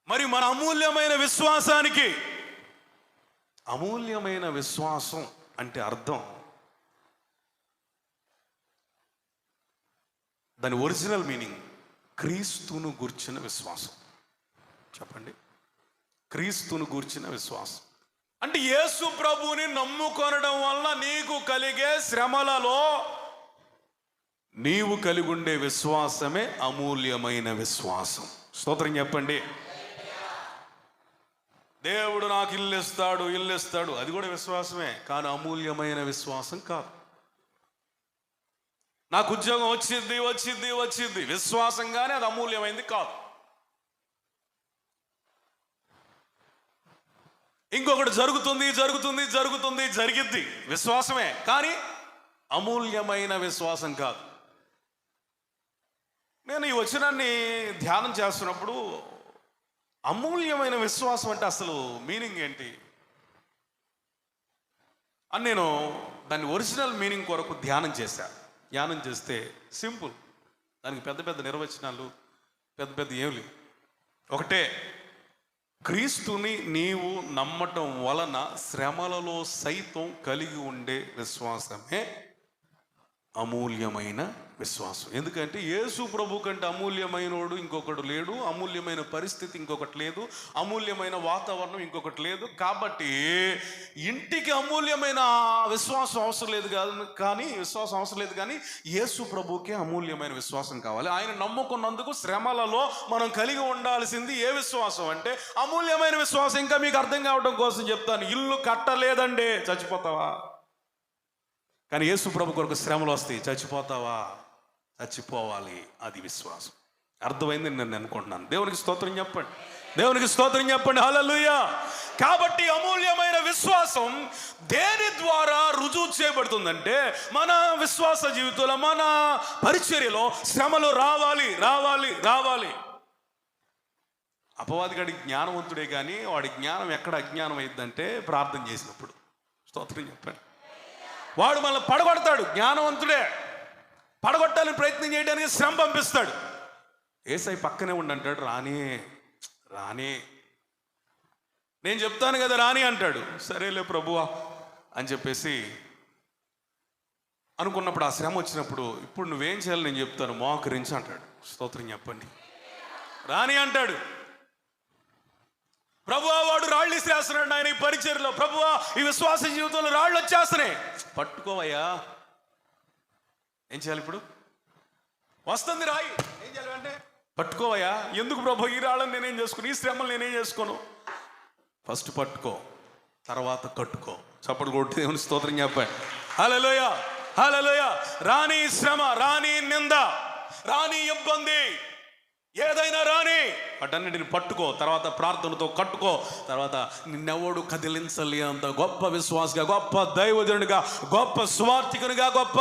మరి మన అమూల్యమైన విశ్వాసానికి, అమూల్యమైన విశ్వాసం అంటే అర్థం, దాని ఒరిజినల్ మీనింగ్ క్రీస్తును గూర్చిన విశ్వాసం. చెప్పండి, క్రీస్తును గూర్చిన విశ్వాసం అంటే యేసు ప్రభువుని నమ్ముకొనడం వలన నీకు కలిగే శ్రమలలో నీవు కలిగి ఉండే విశ్వాసమే అమూల్యమైన విశ్వాసం. స్తోత్రం చెప్పండి. దేవుడు నాకు ఇల్లు ఇస్తాడు, అది కూడా విశ్వాసమే, కానీ అమూల్యమైన విశ్వాసం కాదు. నాకు ఉద్యోగం వచ్చింది విశ్వాసంగానే, అది అమూల్యమైంది కాదు. ఇంకొకటి జరిగిద్ది, విశ్వాసమే, కానీ అమూల్యమైన విశ్వాసం కాదు. నేను ఈ వచనాన్ని ధ్యానం చేస్తున్నప్పుడు అమూల్యమైన విశ్వాసం అంటే అసలు మీనింగ్ ఏంటి అని నేను దాని ఒరిజినల్ మీనింగ్ కొరకు ధ్యానం చేస్తే సింపుల్, దానికి పెద్ద నిర్వచనాలు పెద్ద ఏం లేవు. ఒకటే, క్రీస్తుని నీవు నమ్మటం వలన శ్రమలలో సైతం కలిగి ఉండే విశ్వాసమే అమూల్యమైన విశ్వాసం. ఎందుకంటే యేసు ప్రభు కంటే అమూల్యమైనోడు ఇంకొకడు లేడు, అమూల్యమైన పరిస్థితి ఇంకొకటి లేదు, అమూల్యమైన వాతావరణం ఇంకొకటి లేదు. కాబట్టి ఇంటికి అమూల్యమైన విశ్వాసం అవసరం లేదు కానీ యేసు ప్రభుకే అమూల్యమైన విశ్వాసం కావాలి. ఆయన నమ్ముకున్నందుకు శ్రమలలో మనం కలిగి ఉండాల్సింది ఏ విశ్వాసం అంటే అమూల్యమైన విశ్వాసం. ఇంకా మీకు అర్థం కావడం కోసం చెప్తాను. ఇల్లు కట్టలేదండి, చచ్చిపోతావా? కానీ యేసు ప్రభు కొరకు శ్రమలు వస్తాయి, చచ్చిపోవాలి, అది విశ్వాసం. అర్థమైంది నేను అనుకుంటున్నాను. దేవునికి స్తోత్రం చెప్పండి. హల్లెలూయా. కాబట్టి అమూల్యమైన విశ్వాసం దేని ద్వారా రుజువు చేయబడుతుందంటే మన విశ్వాస జీవితంలో, మన పరిచర్యలో శ్రమలు రావాలి. అపవాదిగాడి జ్ఞానవంతుడే కానీ వాడి జ్ఞానం ఎక్కడ అజ్ఞానం అయిందంటే ప్రార్థన చేసినప్పుడు. స్తోత్రం చెప్పండి. వాడు మనల్ని పడగొడతాడు, జ్ఞానవంతుడే. పడగొట్టాలని ప్రయత్నం చేయడానికి శ్రమ పంపిస్తాడు. యేసయ్య పక్కనే ఉండంటాడు, రాని నేను చెప్తాను కదా రాని అంటాడు. సరేలే ప్రభువా అని చెప్పేసి అనుకున్నప్పుడు ఆ శ్రమ వచ్చినప్పుడు, ఇప్పుడు నువ్వేం చేయాలి నేను చెప్తాను, మోకరించి అంటాడు. స్తోత్రం చెప్పండి. రాని అంటాడు. ప్రభువా వాడు రాళ్ళు ఇసిరేస్తున్నాడు ఆయన ఈ పరిచర్యలో, ప్రభువా ఈ విశ్వాస జీవితంలో రాళ్ళు వచ్చేస్తున్నాయి, పట్టుకోవయ్యా. ఏం చేయాలి? ఇప్పుడు వస్తుంది రాయి, ఏం చేయాలి అంటే పట్టుకోవయ్యా. ఎందుకు ప్రభు ఈ రాళ్ళని నేనేం చేసుకోను, ఈ శ్రమలు నేనేం చేసుకోను? ఫస్ట్ పట్టుకో, తర్వాత కట్టుకో. చప్పటి కొట్టి దేవుని స్తోత్రం చెప్పండి. హల్లెలూయా. రాని శ్రమ, రాని నింద, రాని ఇబ్బంది, ఏదైనా రాని వాటన్నిటిని పట్టుకో, తర్వాత ప్రార్థనతో కట్టుకో. తర్వాత నిన్నెవడు కదిలించలే అంత గొప్ప విశ్వాసగా, గొప్ప దైవజనుడిగా, గొప్ప స్వార్థికునిగా, గొప్ప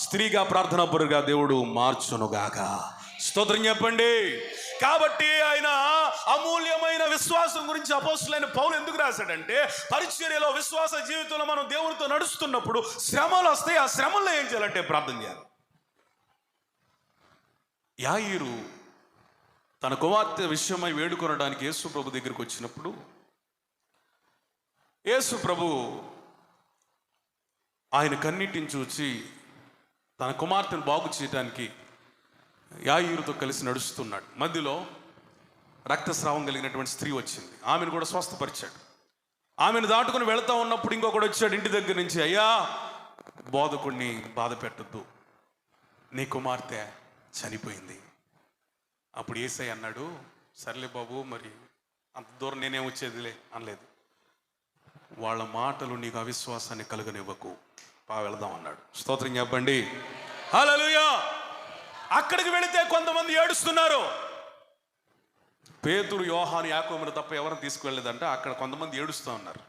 స్త్రీగా, ప్రార్థనాపరుగా దేవుడు మార్చునుగాక. స్తోత్రం చెప్పండి. కాబట్టి ఆయన అమూల్యమైన విశ్వాసం గురించి అపోస్తులైన పౌలు ఎందుకు రాశాడంటే, పరిచర్యలో విశ్వాస జీవితంలో మనం దేవునితో నడుస్తున్నప్పుడు శ్రమలు వస్తాయి. ఆ శ్రమల్లో ఏం చేయాలంటే ప్రార్థన చేయాలి. యాయీరు తన కుమార్తె విషయమై వేడుకొనడానికి యేసు ప్రభు దగ్గరికి వచ్చినప్పుడు, యేసు ప్రభు ఆయన కన్నీటిని చూచి తన కుమార్తెను బాగు చేయడానికి యాయీరుతో కలిసి నడుస్తున్నాడు. మధ్యలో రక్తస్రావం కలిగినటువంటి స్త్రీ వచ్చింది, ఆమెను కూడా స్వస్థపరిచాడు. ఆమెను దాటుకుని వెళ్తా ఉన్నప్పుడు ఇంకొకడు వచ్చాడు ఇంటి దగ్గర నుంచి, అయ్యా బోధకుడిని బాధ పెట్టద్దు, నీ కుమార్తె చనిపోయింది. అప్పుడు యేసయ్య అన్నాడు, సర్లే బాబు, మరి అంత దూరం నేనేం వచ్చేదిలే అనలేదు. వాళ్ళ మాటలు నీకు అవిశ్వాసాన్ని కలుగనివ్వకు, వెళదాం అన్నాడు. స్తోత్రం చెప్పండి. హల్లెలూయా. అక్కడికి వెళితే కొంతమంది ఏడుస్తున్నారు. పేతురు, యోహాను, యాకోబుని తప్ప ఎవరిని తీసుకువెళ్ళలేదంటే అక్కడ కొంతమంది ఏడుస్తూ ఉన్నారు.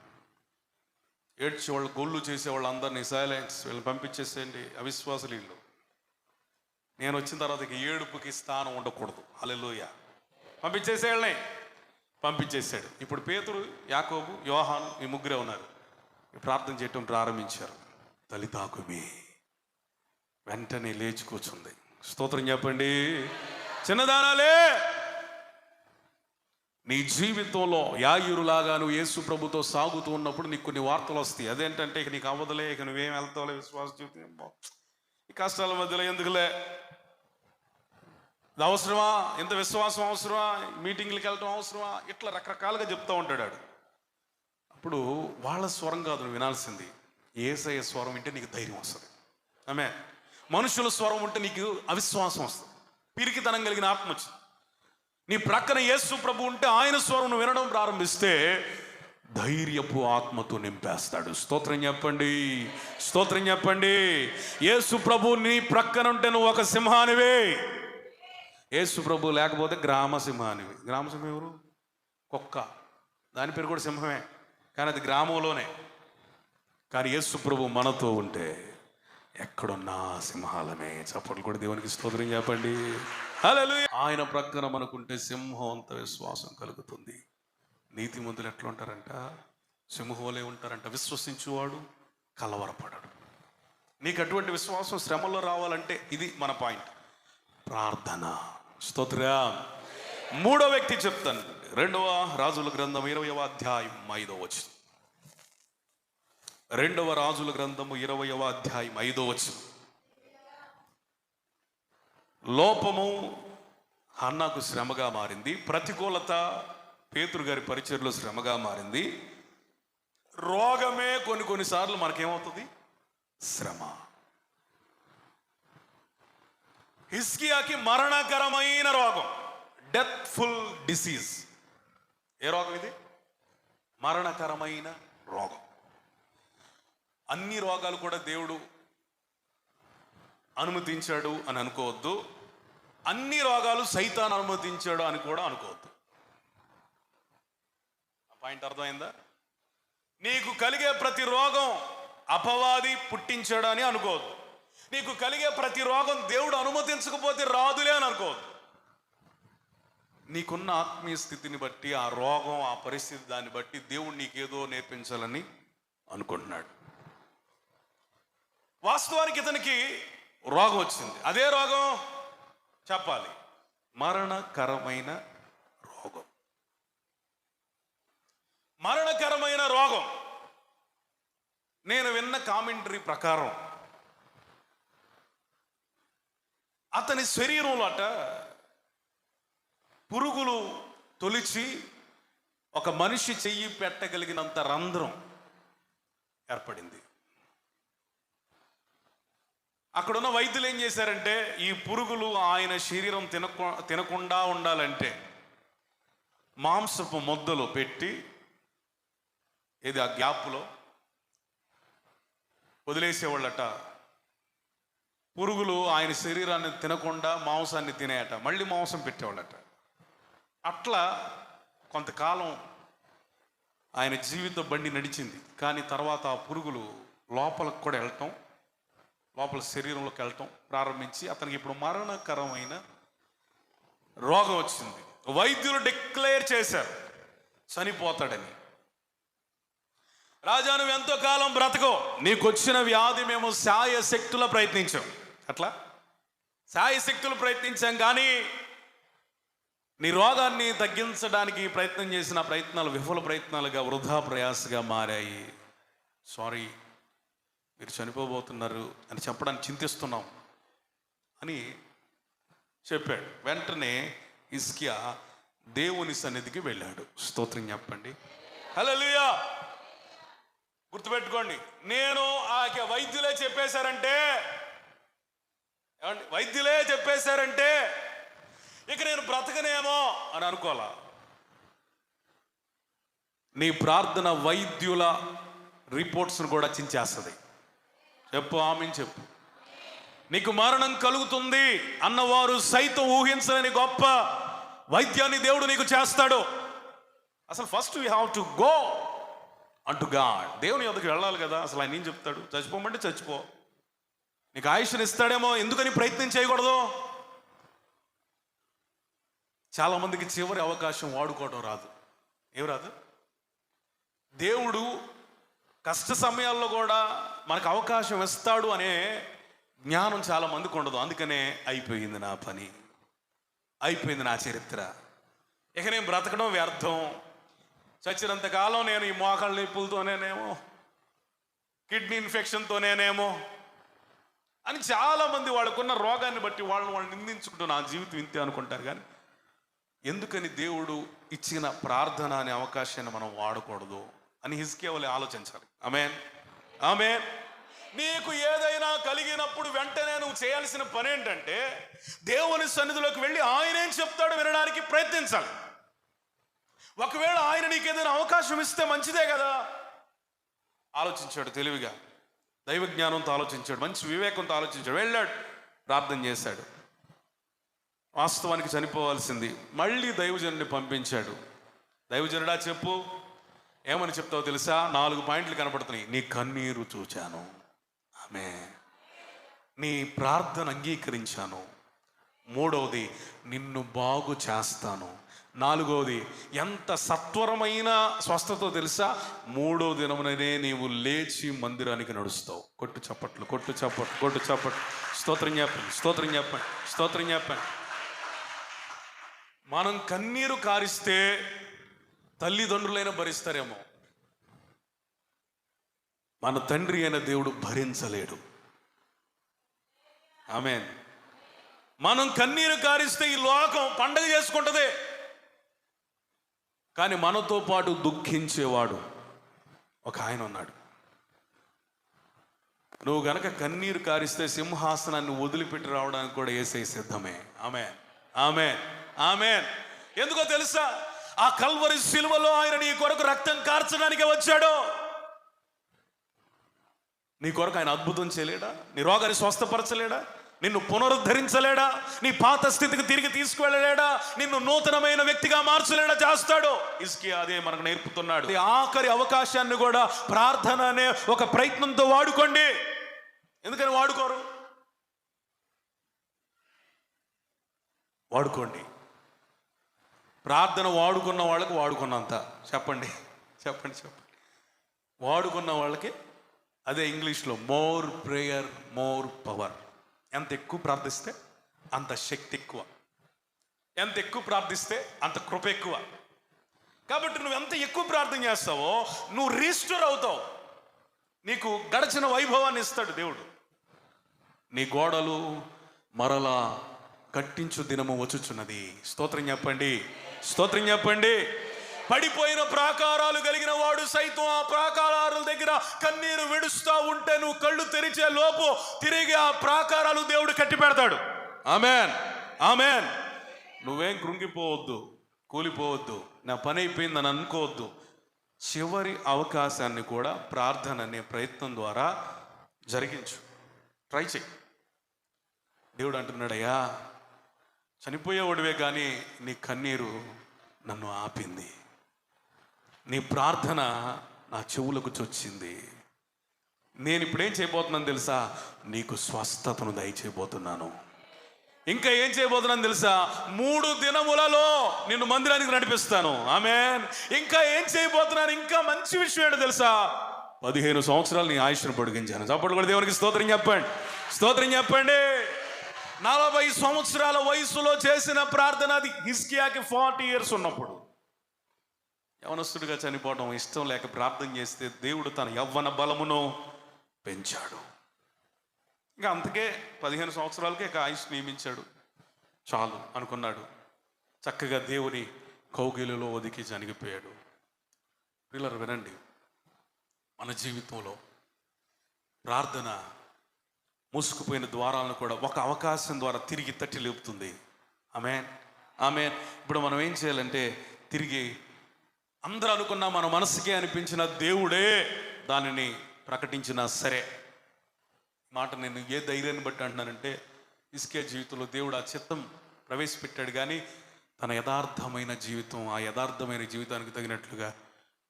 ఏడ్చి వాళ్ళు గొల్లు చేసే వాళ్ళు అందరినీ సైలెన్స్, వీళ్ళని పంపించేసేయండి, అవిశ్వాసులు వీళ్ళు, నేను వచ్చిన తర్వాత ఇక ఏడుపుకి స్థానం ఉండకూడదు. హల్లెలూయా. పంపించేసేయాలని పంపించేశాడు. ఇప్పుడు పేతురు, యాకోబు, యోహాను ఈ ముగ్గురే ఉన్నారు. ప్రార్థన చేయటం ప్రారంభించారు. తలితాకుమి, వెంటనే లేచి కూర్చుంది. స్తోత్రం చెప్పండి. చిన్నదానాలే, నీ జీవితంలో యాయురులాగా నువ్వు యేసు ప్రభుతో సాగుతూ ఉన్నప్పుడు నీకు కొన్ని వార్తలు వస్తాయి. అదేంటంటే ఇక నీకు అవ్వదులే, ఇక నువ్వేం వెళ్తావులే, విశ్వాస జీవితం ఈ కష్టాల మధ్యలో ఎందుకులే, ఇది అవసరమా, ఇంత విశ్వాసం అవసరమా, మీటింగ్లకు వెళ్ళటం అవసరమా, ఇట్లా రకరకాలుగా చెప్తూ ఉంటాడు. అప్పుడు వాళ్ళ స్వరం కాదు నువ్వు వినాల్సింది, యేసయ్య స్వరం వింటే నీకు ధైర్యం వస్తుంది. ఆమె మనుషుల స్వరం ఉంటే నీకు అవిశ్వాసం వస్తుంది, పిరికితనం కలిగిన ఆత్మ వచ్చింది. నీ ప్రక్కన యేసు ప్రభు ఉంటే ఆయన స్వరం నువ్వు వినడం ప్రారంభిస్తే ధైర్యపు ఆత్మతో నింపేస్తాడు. స్తోత్రం చెప్పండి, స్తోత్రం చెప్పండి. యేసు ప్రభు నీ ప్రక్కన ఉంటే నువ్వు ఒక సింహానివే. యేసు ప్రభు లేకపోతే గ్రామ సింహానివి. గ్రామ సింహం ఎవరు? కుక్క. దాని పేరు కూడా సింహమే, కానీ అది గ్రామంలోనే. కానీ యేసు ప్రభు మనతో ఉంటే ఎక్కడున్నా సింహాలమే. చప్పట్లు కూడా దేవునికి స్తోత్రం చెప్పండి. హల్లెలూయా. ఆయన ప్రక్కన మనకుంటే సింహం అంత విశ్వాసం కలుగుతుంది. నీతిమంతులు ఎట్లా ఉంటారంట? సింహంలే ఉంటారంట. విశ్వసించువాడు కలవరపడడు. నీకు అటువంటి విశ్వాసం శ్రమలో రావాలంటే ఇది మన పాయింట్, ప్రార్థన. స్తోత్రం. మూడో వ్యక్తి చెప్తాను. 2వ రాజుల గ్రంథం 20వ అధ్యాయం 5వ వచనం. 2వ రాజుల గ్రంథము 20వ అధ్యాయం 5వ వచనం. లోపము హన్నాకు శ్రమగా మారింది, ప్రతికూలత పేతురు గారి పరిచర్లో శ్రమగా మారింది. రోగమే కొన్నిసార్లు మనకేమవుతుంది? శ్రమ. హిజ్కియాకి మరణకరమైన రోగం, డెత్ఫుల్ డిసీజ్. ఏ రోగం ఇది? మరణకరమైన రోగం. అన్ని రోగాలు కూడా దేవుడు అనుమతించాడు అని అనుకోవద్దు, అన్ని రోగాలు సైతాన్ అనుమతించాడు అని కూడా అనుకోవద్దు. ఆ పాయింట్ అర్థమైందా? నీకు కలిగే ప్రతి రోగం అపవాది పుట్టించాడు అని అనుకోవద్దు. నీకు కలిగే ప్రతి రోగం దేవుడు అనుమతించకపోతే రాదులే అని అనుకోవద్దు. నీకున్న ఆత్మీయ స్థితిని బట్టి, ఆ రోగం, ఆ పరిస్థితి, దాన్ని బట్టి దేవుడు నీకేదో నేర్పించాలని అనుకుంటున్నాడు. వాస్తవానికి ఇతనికి రోగం వచ్చింది. అదే రోగం చెప్పాలి, మరణకరమైన రోగం. మరణకరమైన రోగం. నేను విన్న కామెంటరీ ప్రకారం అతని శరీరంలో అట పురుగులు తొలిచి ఒక మనిషి చెయ్యి పెట్టగలిగినంత రంధ్రం ఏర్పడింది. అక్కడున్న వైద్యులు ఏం చేశారంటే, ఈ పురుగులు ఆయన శరీరం తినకుండా ఉండాలంటే మాంసపు ముద్దలు పెట్టి ఏది ఆ గ్యాప్లో వదిలేసేవాళ్ళట. పురుగులు ఆయన శరీరాన్ని తినకుండా మాంసాన్ని తినేయట, మళ్ళీ మాంసం పెట్టేవాళ్ళట. అట్లా కొంతకాలం ఆయన జీవిత బండి నడిచింది. కానీ తర్వాత ఆ పురుగులు లోపలికి కూడా వెళ్ళటం, లోపల శరీరంలోకి వెళ్ళటం ప్రారంభించి అతనికి ఇప్పుడు మరణకరమైన రోగం వచ్చింది. వైద్యులు డిక్లేర్ చేశారు చనిపోతాడని. రాజా, నువ్వు ఎంతో కాలం బ్రతకో, నీకు వచ్చిన వ్యాధి మేము శాయశక్తుల ప్రయత్నించాం. అట్లా శాయశక్తులు ప్రయత్నించాం, కానీ నీ రోగాన్ని తగ్గించడానికి ప్రయత్నం చేసిన ప్రయత్నాలు విఫల ప్రయత్నాలుగా, వృధా ప్రయాసగా మారాయి. సారీ, మీరు చనిపోబోతున్నారు అని చెప్పడానికి చింతిస్తున్నాం అని చెప్పాడు. వెంటనే హిజ్కియా దేవుని సన్నిధికి వెళ్ళాడు. స్తోత్రం చెప్పండి. హల్లెలూయా. గుర్తుపెట్టుకోండి, నేను ఆ వైద్యులే చెప్పేశారంటే, వైద్యులే చెప్పేశారంటే ఇక నేను బ్రతకనేమో అని అనుకోవాలా. నీ ప్రార్థన వైద్యుల రిపోర్ట్స్ను కూడా చించేస్తుంది. చెప్పు ఆమెన్ చెప్పు. నీకు మరణం కలుగుతుంది అన్నవారు సైతం ఊహించలేని గొప్ప వైద్యాన్ని దేవుడు నీకు చేస్తాడు. అసలు first you have to go unto God. దేవుని యొద్దకు వెళ్ళాలి కదా. అసలు ఆయన ఏం చెప్తాడు? చచ్చిపోమంటే చచ్చిపో. నీకు ఆయుష్ని ఇస్తాడేమో, ఎందుకని ప్రయత్నం చేయకూడదు? చాలామందికి చివరి అవకాశం వాడుకోవడం రాదు. ఏం రాదు? దేవుడు కష్ట సమయాల్లో కూడా మనకు అవకాశం ఇస్తాడు అనే జ్ఞానం చాలా మందికి ఉండదు. అందుకనే అయిపోయింది నా పని, అయిపోయింది నా చరిత్ర, ఇక నేను బ్రతకడం వ్యర్థం, చచ్చినంతకాలం నేను ఈ మోకాళ్ళ నొప్పులతోనేనేమో, కిడ్నీ ఇన్ఫెక్షన్తోనేనేమో అని చాలామంది వాళ్ళకున్న రోగాన్ని బట్టి వాళ్ళు నిందించుకుంటూ నా జీవితం ఇంతే అనుకుంటారు. కానీ ఎందుకని దేవుడు ఇచ్చిన ప్రార్థన అనే అవకాశాన్ని మనం వాడకూడదు అని హిజ్కియా వలె ఆలోచించాలి. ఆమేన్, ఆమేన్. నీకు ఏదైనా కలిగినప్పుడు వెంటనే నువ్వు చేయాల్సిన పని ఏంటంటే దేవుని సన్నిధిలోకి వెళ్ళి ఆయన ఏం చెప్తాడో వినడానికి ప్రయత్నించాలి. ఒకవేళ ఆయన నీకు ఏదైనా అవకాశం ఇస్తే మంచిదే కదా. ఆలోచించాడు తెలివిగా, దైవ జ్ఞానంతో ఆలోచించాడు, మంచి వివేకంతో ఆలోచించాడు, వెళ్ళాడు, ప్రార్థన చేశాడు. వాస్తవానికి చనిపోవాల్సింది, మళ్ళీ దైవజనుడిని పంపించాడు. దైవజనుడా చెప్పు, ఏమని చెప్తావో తెలుసా? 4 పాయింట్లు కనపడుతున్నాయి. నీ కన్నీరు చూచాను, ఆమె నీ ప్రార్థన అంగీకరించాను. 3వది నిన్ను బాగు చేస్తాను. 4వది ఎంత సత్వరమైన స్వస్థతో తెలుసా? 3వ దినముననే నీవు లేచి మందిరానికి నడుస్తావు. కొట్టు చప్పట్లు, కొట్టు చప్పట్లు, కొట్టు చప్పట్లు. స్తోత్రం చెప్పండి, స్తోత్రం చెప్పండి, స్తోత్రం చెప్పండి. మనం కన్నీరు కారిస్తే తల్లిదండ్రులైనా భరిస్తారేమో, మన తండ్రి అయిన దేవుడు భరించలేడు. ఆమేన్. మనం కన్నీరు కారిస్తే ఈ లోకం పండగ చేసుకుంటదే, కానీ మనతో పాటు దుఃఖించేవాడు ఒక ఆయన ఉన్నాడు. నువ్వు గనక కన్నీరు కారిస్తే సింహాసనాన్ని వదిలిపెట్టి రావడానికి కూడా యేసయ్య సిద్ధమే. ఆమేన్, ఆమేన్, ఆమేన్. ఎందుకో తెలుసా? ఆ కల్వరి సిలువలో ఆయన నీ కొరకు రక్తం కార్చడానికి వచ్చాడు. నీ కొరకు ఆయన అద్భుతం చేయలేడా? నీ రోగాన్ని స్వస్థపరచలేడా? నిన్ను పునరుద్ధరించలేడా? నీ పాత స్థితికి తిరిగి తీసుకువెళ్ళలేడా? నిన్ను నూతనమైన వ్యక్తిగా మార్చలేడా? చేస్తాడు. హిజ్కియా అదే మనకు నేర్పుతున్నాడు. ఆఖరి అవకాశాన్ని కూడా ప్రార్థన అనే ఒక ప్రయత్నంతో వాడుకోండి. ఎందుకని వాడుకోరు? వాడుకోండి. ప్రార్థన వాడుకున్న వాళ్ళకి వాడుకున్నంత. చెప్పండి, చెప్పండి, చెప్పండి. వాడుకున్న వాళ్ళకి అదే ఇంగ్లీష్లో మోర్ ప్రేయర్ మోర్ పవర్. ఎంత ఎక్కువ ప్రార్థిస్తే అంత శక్తి ఎక్కువ, ఎంత ఎక్కువ ప్రార్థిస్తే అంత కృప ఎక్కువ. కాబట్టి నువ్వు ఎంత ఎక్కువ ప్రార్థన చేస్తావో నువ్వు రీస్టోర్ అవుతావు. నీకు గడిచిన వైభవాన్ని ఇస్తాడు దేవుడు. నీ గోడలు మరలా కట్టించు దినము వచ్చుచున్నది. స్తోత్రం చెప్పండి, స్తోత్రం చెప్పండి. పడిపోయిన ప్రాకారాలు కలిగిన వాడు సైతం ఆ ప్రాకారాల దగ్గర కన్నీరు విడుస్తూ ఉంటే నువ్వు కళ్ళు తెరిచే లోపు తిరిగి ఆ ప్రాకారాలు దేవుడు కట్టి పెడతాడు. ఆమేన్, ఆమేన్. నువ్వేం కృంగిపోవద్దు, కూలిపోవద్దు, నా పని అయిపోయిందని అనుకోవద్దు. చివరి అవకాశాన్ని కూడా ప్రార్థన అనే ప్రయత్నం ద్వారా జరిగించు, ట్రై చెయ్యి. దేవుడు అంటున్నాడయ్యా, చనిపోయేవాడివే కానీ నీ కన్నీరు నన్ను ఆపింది, నీ ప్రార్థన నా చెవులకు చొచ్చింది. నేను ఇప్పుడేం చేయబోతున్నాను తెలుసా? నీకు స్వస్థతను దయచేయబోతున్నాను. ఇంకా ఏం చేయబోతున్నాను తెలుసా? 3 దినములలో నిన్ను మందిరానికి నడిపిస్తాను. ఆమేన్. ఇంకా ఏం చేయబోతున్నాను? ఇంకా మంచి విషయం ఏంటో తెలుసా? 15 సంవత్సరాలు నీ ఆయుష్ను పొడిగించాను. చప్పట్లు కూడా దేవునికి స్తోత్రం చెప్పండి, స్తోత్రం చెప్పండి. 40 సంవత్సరాల వయసులో చేసిన ప్రార్థన అది. హిజ్కియాకి 40 years ఉన్నప్పుడు యవనస్తుడిగా చనిపోవడం ఇష్టం లేక ప్రార్థన చేస్తే దేవుడు తన యవ్వన బలమును పెంచాడు. ఇంకా అంతకే 15 సంవత్సరాలకే ఇక ఆయుష్ నియమించాడు. చాలు అనుకున్నాడు. చక్కగా దేవుని కౌగిలిలో ఒదికి చనిగిపోయాడు. పిల్లలు వినండి, మన జీవితంలో ప్రార్థన మూసుకుపోయిన ద్వారాలను కూడా ఒక అవకాశం ద్వారా తిరిగి తట్టి లేపుతుంది. ఆమేన్, ఆమేన్. ఇప్పుడు మనం ఏం చేయాలంటే తిరిగి అందరూ అనుకున్న మన మనసుకే అనిపించిన దేవుడే దానిని ప్రకటించినా సరే, మాట నేను ఏ ధైర్యాన్ని బట్టి అంటున్నానంటే, ఇస్కే జీవితంలో దేవుడు ఆ చిత్తం ప్రవేశపెట్టాడు. కానీ తన యథార్థమైన జీవితం, ఆ యథార్థమైన జీవితానికి తగినట్లుగా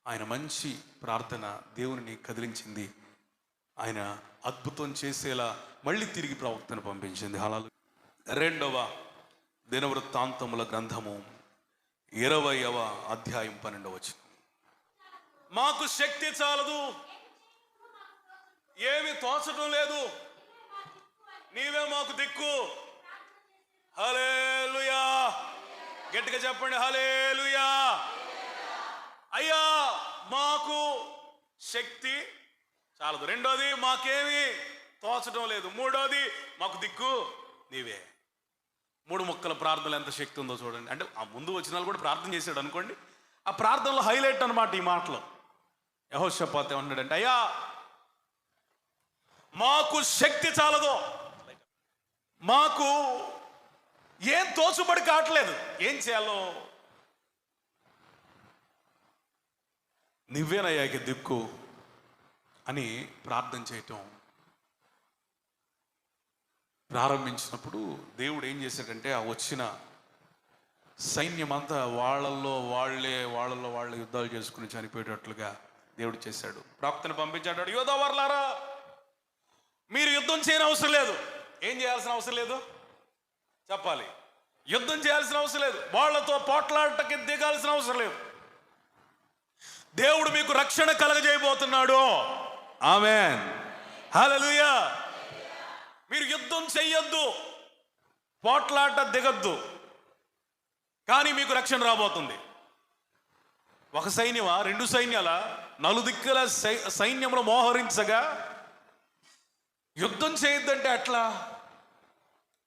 ఆయన మంచి ప్రార్థన దేవుని కదిలించింది. ఆయన అద్భుతం చేసేలా మళ్ళీ తిరిగి ప్రవక్తను పంపించింది. హల్లెలూయా. 2వ దినవృత్తాంతముల గ్రంథము 20వ అధ్యాయం 12వ వచనం. మాకు శక్తి చాలదు, ఏమి తోచడం లేదు, నీవే మాకు దిక్కు. హల్లెలూయా. గట్టిగా చెప్పండి, హల్లెలూయా. అయ్యా మాకు శక్తి చాలదు, రెండోది మాకేమి తోచడం లేదు, మూడోది మాకు దిక్కు నీవే. 3 ముక్కల ప్రార్థనలు ఎంత శక్తి ఉందో చూడండి. అంటే ఆ ముందు వచ్చిన వాళ్ళు కూడా ప్రార్థన చేశాడు అనుకోండి. ఆ ప్రార్థనలో హైలైట్ అన్నమాట ఈ మాటలో. యెహోషాపాతు ఏమన్నాడంటే, అయ్యా మాకు శక్తి చాలదు, మాకు ఏం తోచుబడి కావట్లేదు, ఏం చేయాలో నువ్వేనయ్యాకి దిక్కు అని ప్రార్థన చేయటం ప్రారంభించినప్పుడు దేవుడు ఏం చేశాడంటే, ఆ వచ్చిన సైన్యం అంతా వాళ్ళల్లో వాళ్ళే యుద్ధాలు చేసుకుని చనిపోయేటట్లుగా దేవుడు చేశాడు. ప్రవక్తను పంపించాడు, యోధావర్లారా మీరు యుద్ధం చేయని అవసరం లేదు. ఏం చేయాల్సిన అవసరం లేదు చెప్పాలి. యుద్ధం చేయాల్సిన అవసరం లేదు, వాళ్ళతో పోట్లాటకి దిగాల్సిన అవసరం లేదు. దేవుడు మీకు రక్షణ కలగజేయబోతున్నాడు. ఆమేన్, హల్లెలూయా. మీరు యుద్ధం చెయ్యొద్దు, పోట్లాట దిగద్దు, కానీ మీకు రక్షణ రాబోతుంది. ఒక సైన్యమా, 2 సైన్యాల, 4 దిక్కుల సైన్యంలో మోహరించగా యుద్ధం చేయొద్దంటే ఎట్లా,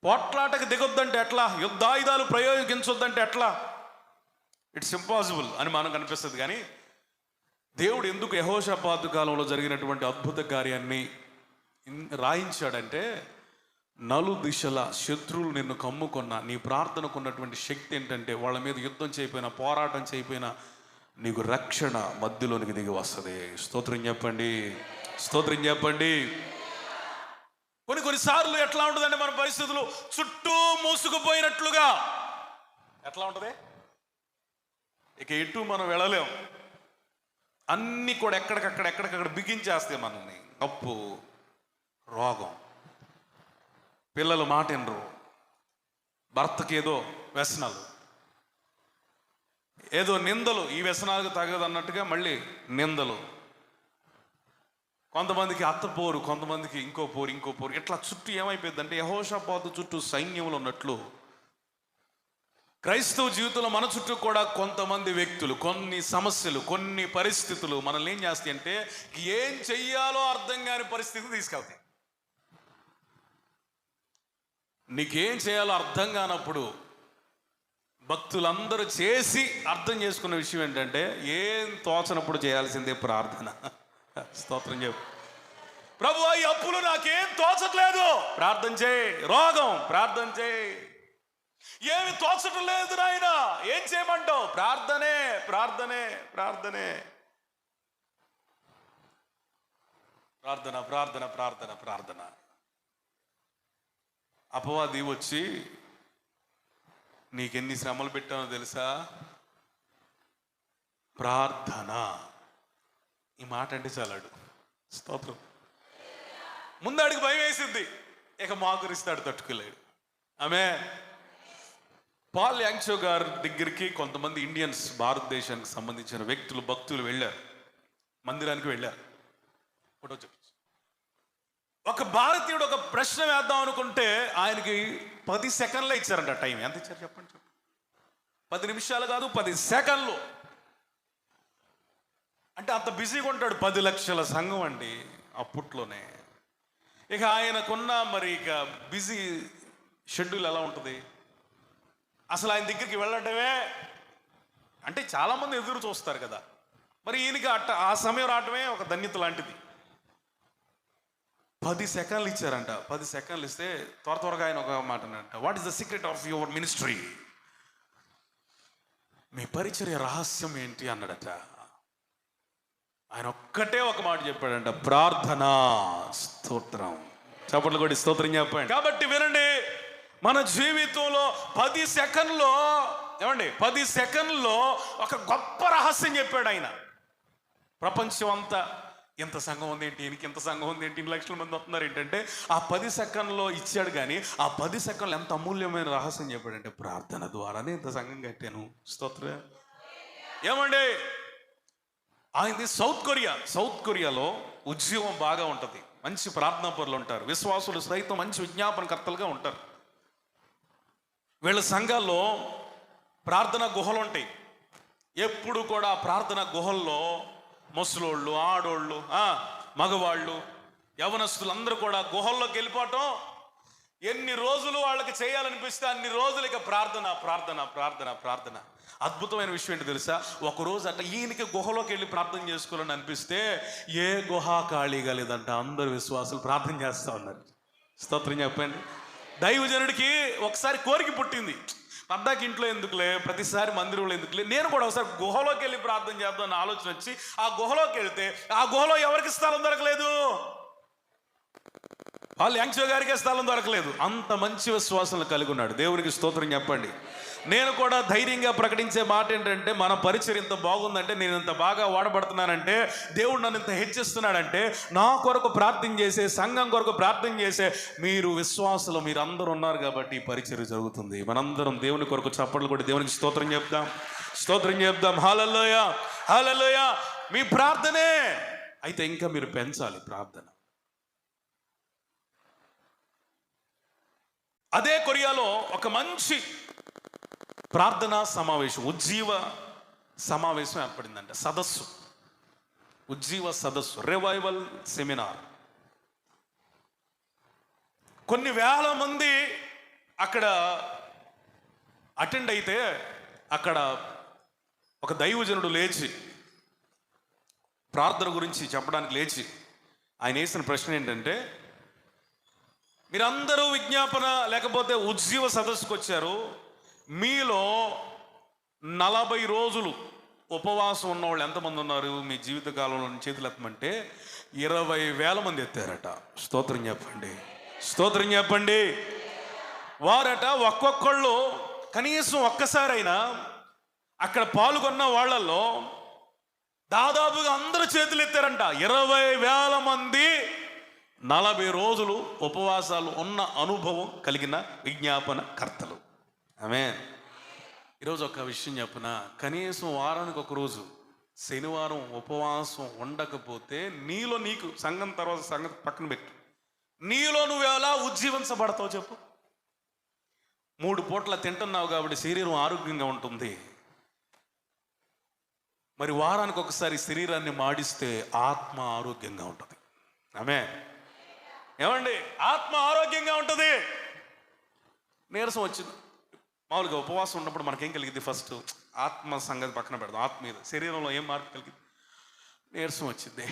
పోట్లాటకు దిగొద్దంటే ఎట్లా, యుద్ధాయుధాలు ప్రయోగించొద్దంటే ఎట్లా? ఇట్స్ ఇంపాసిబుల్ అని మనకు అనిపిస్తుంది. కానీ దేవుడు ఎందుకు యెహోషాపాతు కాలంలో జరిగినటువంటి అద్భుత కార్యాన్ని రాయించాడంటే, నలుదిశల శత్రువులు నిన్ను కమ్ముకున్న నీ ప్రార్థనకు ఉన్నటువంటి శక్తి ఏంటంటే, వాళ్ళ మీద యుద్ధం చేయకపోయినా, పోరాటం చేయకపోయినా నీకు రక్షణ మధ్యలోనికి దిగి వస్తుంది. స్తోత్రం చెప్పండి, స్తోత్రం చెప్పండి. కొన్నిసార్లు ఎట్లా ఉంటుందంటే, మన పరిస్థితులు చుట్టూ మూసుకుపోయినట్లుగా ఎట్లా ఉంటుంది, ఇక ఎటు మనం వెళ్ళలేం. అన్నీ కూడా ఎక్కడికక్కడ బిగించేస్తాయి మనల్ని. అప్పు, రోగం, పిల్లలు మాట వినరు, భర్తకి ఏదో వ్యసనాలు, ఏదో నిందలు, ఈ వ్యసనాలకు తగదు అన్నట్టుగా మళ్ళీ నిందలు, కొంతమందికి అత్తపోరు, కొంతమందికి ఇంకో పోరు, ఇట్లా చుట్టూ ఏమైపోయిందంటే యెహోషాపాతు చుట్టూ సైన్యములు ఉన్నట్లు క్రైస్తవ జీవితంలో మన చుట్టూ కూడా కొంతమంది వ్యక్తులు, కొన్ని సమస్యలు, కొన్ని పరిస్థితులు మనల్ని ఏం చేస్తాయి అంటే, ఏం చెయ్యాలో అర్థం కాని పరిస్థితి తీసుకెళ్తాయి. నీకేం చేయాలో అర్థం కానప్పుడు భక్తులందరూ చేసి అర్థం చేసుకున్న విషయం ఏంటంటే, ఏం తోచనప్పుడు చేయాల్సిందే ప్రార్థన. స్తోత్రం చెప్పు. ప్రభువా ఈ అప్పులు నాకేం తోచట్లేదు, ప్రార్థన చేయి. రోగం, ప్రార్థన చేయి. ఏమి తోచటం లేదు నాయనా, ఏం చేయమంటావు? ప్రార్థనే, ప్రార్థనే, ప్రార్థనే, ప్రార్థన, ప్రార్థన, ప్రార్థన, ప్రార్థన. అపవాది వచ్చి నీకెన్ని శ్రమలు పెట్టానో తెలుసా? ప్రార్థన, ఈ మాట అంటే చాలాడు. స్తోత్రం. ముందాడికి భయం వేసింది, ఇక మాకురిస్తాడు, తట్టుకోలేడు. ఆమేన్. పాల్ యాంగ్చో గారి దగ్గరికి కొంతమంది ఇండియన్స్, భారతదేశానికి సంబంధించిన వ్యక్తులు, భక్తులు వెళ్ళారు, మందిరానికి వెళ్ళారు. ఫోటో చెప్పు. ఒక భారతీయుడు ఒక ప్రశ్న వేద్దాం అనుకుంటే ఆయనకి 10 సెకండ్లే ఇచ్చారంట టైం. ఎంత ఇచ్చారు చెప్పండి? 10 నిమిషాలు కాదు, 10 సెకండ్లు. అంటే అంత బిజీగా ఉంటాడు. 10 లక్షల సంఘం అండి అప్పట్లోనే. ఇక ఆయనకున్న మరి ఇక బిజీ షెడ్యూల్ ఎలా ఉంటుంది? అసలు ఆయన దగ్గరికి వెళ్ళటమే అంటే చాలామంది ఎదురు చూస్తారు కదా, మరి ఈయనకి ఆ సమయం రావటమే ఒక ధన్యత లాంటిది. 10 సెకండ్లు ఇచ్చారంట. 10 సెకండ్లు ఇస్తే త్వరగా ఆయన ఒక మాట అన్నట్ట, what is the secret of your ministry? మీ పరిచర్య రహస్యం ఏంటి అన్నాడట. ఆయన ఒక్కటే ఒక మాట చెప్పాడంట, ప్రార్థన. స్తోత్రం. చప్పట్లు కొట్టి స్తోత్రం చెప్పండి. కాబట్టి వినండి, మన జీవితంలో 10 సెకండ్లో, ఏమండి, 10 సెకండ్లో ఒక గొప్ప రహస్యం చెప్పాడు ఆయన. ప్రపంచం అంతా ఎంత సంఘం ఉంది ఏంటి, ఈయనకి ఎంత సంఘం ఉంది ఏంటి, 2 లక్షల మంది వస్తున్నారు ఏంటంటే ఆ 10 సెకండ్లో ఇచ్చాడు. కానీ ఆ 10 సెకండ్లు ఎంత అమూల్యమైన రహస్యం చెప్పాడంటే, ప్రార్థన ద్వారానే ఇంత సంఘం కట్టాను. స్తోత్రం. ఏమండి, ఆయనది సౌత్ కొరియాలో ఉద్యోగం బాగా ఉంటుంది, మంచి ప్రార్థనా పరులు ఉంటారు, విశ్వాసులు సైతం మంచి విజ్ఞాపనకర్తలుగా ఉంటారు. వీళ్ళ సంఘాల్లో ప్రార్థన గుహలు ఉంటాయి. ఎప్పుడు కూడా ప్రార్థన గుహల్లో ముసలోళ్ళు, ఆడోళ్ళు, మగవాళ్ళు, యవనస్తులు అందరూ కూడా గుహల్లోకి వెళ్ళిపోవటం. ఎన్ని రోజులు వాళ్ళకి చేయాలనిపిస్తే అన్ని రోజులు ఇక ప్రార్థన ప్రార్థన ప్రార్థన ప్రార్థన. అద్భుతమైన విషయం ఏంటి తెలుసా, ఒకరోజు అట్లా ఈయనకి గుహలోకి వెళ్ళి ప్రార్థన చేసుకోవాలని అనిపిస్తే ఏ గుహ ఖాళీగా లేదంట, అందరు విశ్వాసులు ప్రార్థన చేస్తూ ఉన్నారు. స్తోత్రం చెప్పండి. దైవజనుడికి ఒకసారి కోరిక పుట్టింది, పద్దాకి ఇంట్లో ఎందుకులే, ప్రతిసారి మందిరంలో ఎందుకులే, నేను కూడా ఒకసారి గుహలోకి వెళ్ళి ప్రార్థన చేద్దాం ఆలోచన వచ్చి ఆ గుహలోకి వెళ్తే ఆ గుహలో ఎవరికి స్థలం దొరకలేదు, వాళ్ళు యాంక్షో గారికే స్థలం దొరకలేదు. అంత మంచి విశ్వాసాలను కలిగి ఉన్నాడు. దేవునికి స్తోత్రం చెప్పండి. నేను కూడా ధైర్యంగా ప్రకటించే మాట ఏంటంటే, మన పరిచయం ఇంత బాగుందంటే, నేను ఇంత బాగా వాడబడుతున్నానంటే, దేవుడు నన్ను ఇంత హెచ్చిస్తున్నాడంటే, నా కొరకు ప్రార్థన చేసే, సంఘం కొరకు ప్రార్థన చేసే మీరు విశ్వాసులు మీరు అందరూ ఉన్నారు కాబట్టి ఈ పరిచయం జరుగుతుంది. మనందరం దేవుని కొరకు చప్పట్లు కొట్టి దేవునికి స్తోత్రం చెప్దాం, స్తోత్రం చెప్దాం. హల్లెలూయా, హల్లెలూయా. మీ ప్రార్థనే అయితే ఇంకా మీరు పెంచాలి ప్రార్థన. అదే కొరియాలో ఒక మంచి ప్రార్థనా సమావేశం, ఉజ్జీవ సమావేశం ఏర్పడిందంట. సదస్సు, ఉజ్జీవ సదస్సు, రివైవల్ సెమినార్. కొన్ని వేల మంది అక్కడ అటెండ్ అయితే, అక్కడ ఒక దైవజనుడు లేచి ప్రార్థన గురించి చెప్పడానికి లేచి ఆయన వేసిన ప్రశ్న ఏంటంటే, మీరందరూ విజ్ఞాపన లేకపోతే ఉజ్జీవ సదస్సుకు వచ్చారు, మీలో 40 రోజులు ఉపవాసం ఉన్నవాళ్ళు ఎంతమంది ఉన్నారు మీ జీవితకాలంలో? చేతులు ఎత్తమంటే 20,000 మంది ఎత్తారట. స్తోత్రం చెప్పండి, స్తోత్రం చెప్పండి. వారట ఒక్కొక్కళ్ళు కనీసం ఒక్కసారైనా అక్కడ పాల్గొన్న వాళ్ళల్లో దాదాపుగా అందరూ చేతులు ఎత్తారంట. 20,000 మంది 40 రోజులు ఉపవాసాలు ఉన్న అనుభవం కలిగిన విజ్ఞాపన కర్తలు. ఆమేన్. ఈరోజు ఒక విషయం చెప్పిన, కనీసం వారానికి ఒక రోజు శనివారం ఉపవాసం ఉండకపోతే నీలో నీకు, సంఘం తర్వాత సంగతి పక్కన పెట్టు, నీలో నువ్వు ఎలా ఉజ్జీవించబడతావు చెప్పు. 3 పూట్ల తింటున్నావు కాబట్టి శరీరం ఆరోగ్యంగా ఉంటుంది. మరి వారానికి ఒకసారి శరీరాన్ని మాడిస్తే ఆత్మ ఆరోగ్యంగా ఉంటుంది. ఆమేన్. ఏమండి, ఆత్మ ఆరోగ్యంగా ఉంటుంది. నీరసం వచ్చింది, మామూలుగా ఉపవాసం ఉన్నప్పుడు మనకేం కలిగింది? ఫస్ట్ ఆత్మ సంగతి పక్కన పెడదాం, ఆత్మ మీద, శరీరంలో ఏం మార్పు కలిగింది? నీరసం వచ్చింది.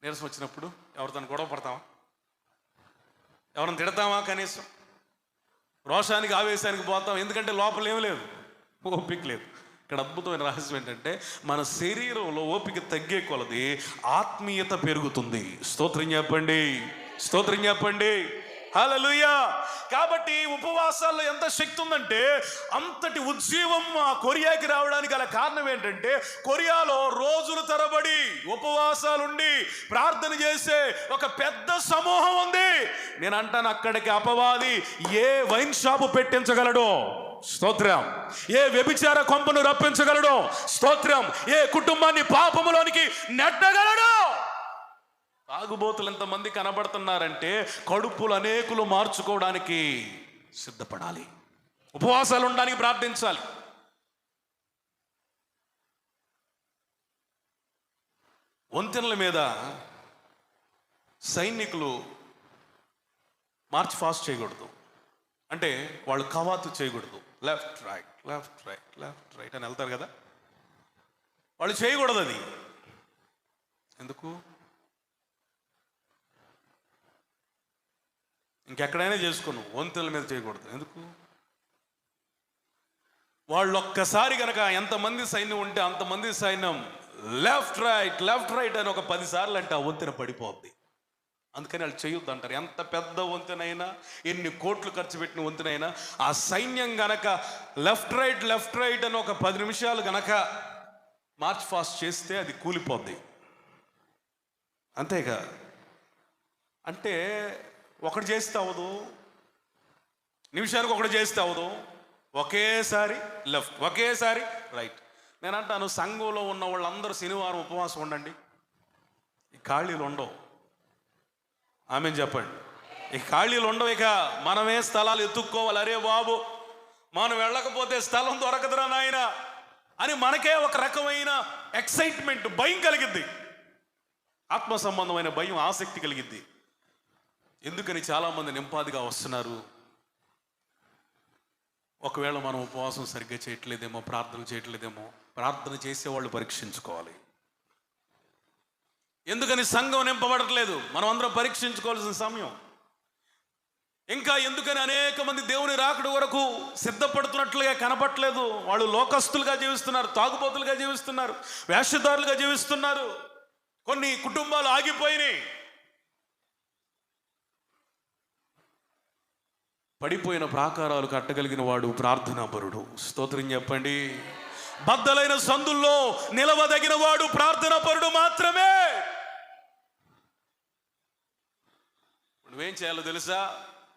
నీరసం వచ్చినప్పుడు ఎవరితో గొడవ పడతామా? ఎవరిని తిడతామా? కనీసం రోషానికి ఆవేశానికి పోతాం, ఎందుకంటే లోపల ఏం లేదు, ఓపిక లేదు. ఇక్కడ అద్భుతమైన రహస్యం ఏంటంటే, మన శరీరంలో ఓపిక తగ్గే కొలది ఆత్మీయత పెరుగుతుంది. స్తోత్రం చెప్పండి, స్తోత్రం చెప్పండి. హల్లెలూయా. కాబట్టి ఉపవాసాల్లో ఎంత శక్తి ఉందంటే, అంతటి ఉజ్జీవం ఆ కొరియాకి రావడానికి గల కారణం ఏంటంటే, కొరియాలో రోజుల తరబడి ఉపవాసాలుండి ప్రార్థన చేసే ఒక పెద్ద సమూహం ఉంది. నేను అంటాను, అక్కడికి అపవాది ఏ వైన్ షాపు పెట్టించగలడో, స్తోత్రం, ఏ వ్యభిచార కొంపను రప్పించగలడో, స్తోత్రం, ఏ కుటుంబాన్ని పాపములోనికి నెట్టగలడో. తాగుబోతులు ఎంతమంది కనబడుతున్నారంటే, కడుపులు అనేకులు మార్చుకోవడానికి సిద్ధపడాలి, ఉపవాసాలు ఉండడానికి ప్రార్థించాలి. వంతెనల మీద సైనికులు మార్చ్ ఫాస్ట్ చేయకూడదు, అంటే వాళ్ళు కవాతు చేయకూడదు, left right left right left right అని వెళ్తారు కదా, వాళ్ళు చేయకూడదు. అది ఎందుకు? ఇంకెక్కడైనా చేసుకున్నావు, వంతెనల మీద చేయకూడదు. ఎందుకు? వాళ్ళు ఒక్కసారి కనుక ఎంతమంది సైన్యం ఉంటే అంతమంది సైన్యం లెఫ్ట్ రైట్ అని ఒక 10 సార్లు అంటే ఆ వంతెన పడిపోద్ది. అందుకని వాళ్ళు చేయొద్దు అంటారు. ఎంత పెద్ద వంతెనైనా, ఎన్ని కోట్లు ఖర్చు పెట్టిన వంతెనైనా, ఆ సైన్యం గనక లెఫ్ట్ రైట్ అని ఒక 10 నిమిషాలు గనక మార్చ్ ఫాస్ట్ చేస్తే అది కూలిపోద్ది. అంతేగా. అంటే ఒకటి చేస్తే అవ్వదు, నిమిషానికి ఒకటి చేస్తే అవ్వదు. ఒకేసారి లెఫ్ట్, ఒకేసారి రైట్. నేను అంటాను, సంఘంలో ఉన్న వాళ్ళందరూ శనివారం ఉపవాసం ఉండండి, ఈ ఖాళీలు ఉండవు. ఆమెను చెప్పండి. ఈ ఖాళీలు ఉండవు. ఇక మనమే స్థలాలు ఎత్తుక్కోవాలి. అరే బాబు, మనం వెళ్ళకపోతే స్థలం దొరకదురా నాయన అని మనకే ఒక రకమైన ఎక్సైట్మెంట్, భయం కలిగిద్ది. ఆత్మ సంబంధమైన భయం, ఆసక్తి కలిగిద్ది. ఎందుకని చాలామంది నింపాదిగా వస్తున్నారు. ఒకవేళ మనం ఉపవాసం సరిగ్గా చేయట్లేదేమో, ప్రార్థన చేయట్లేదేమో. ప్రార్థన చేసేవాళ్ళు పరీక్షించుకోవాలి. ఎందుకని సంఘం నింపబడట్లేదు? మనం అందరం పరీక్షించుకోవాల్సిన సమయం. ఇంకా ఎందుకని అనేక మంది దేవుని రాకడ వరకు సిద్ధపడుతున్నట్లుగా కనపట్లేదు? వాళ్ళు లోకస్తులుగా జీవిస్తున్నారు, తాగుబోతులుగా జీవిస్తున్నారు, వేషధారులుగా జీవిస్తున్నారు. కొన్ని కుటుంబాలు ఆగిపోయినాయి. పడిపోయిన ప్రాకారాలు కట్టగలిగిన వాడు ప్రార్థనాపరుడు. స్తోత్రం చెప్పండి. బద్దలైన సందుల్లో నిలవదగిన వాడు ప్రార్థనాపరుడు మాత్రమే. నువ్వేం చేయాలో తెలుసా?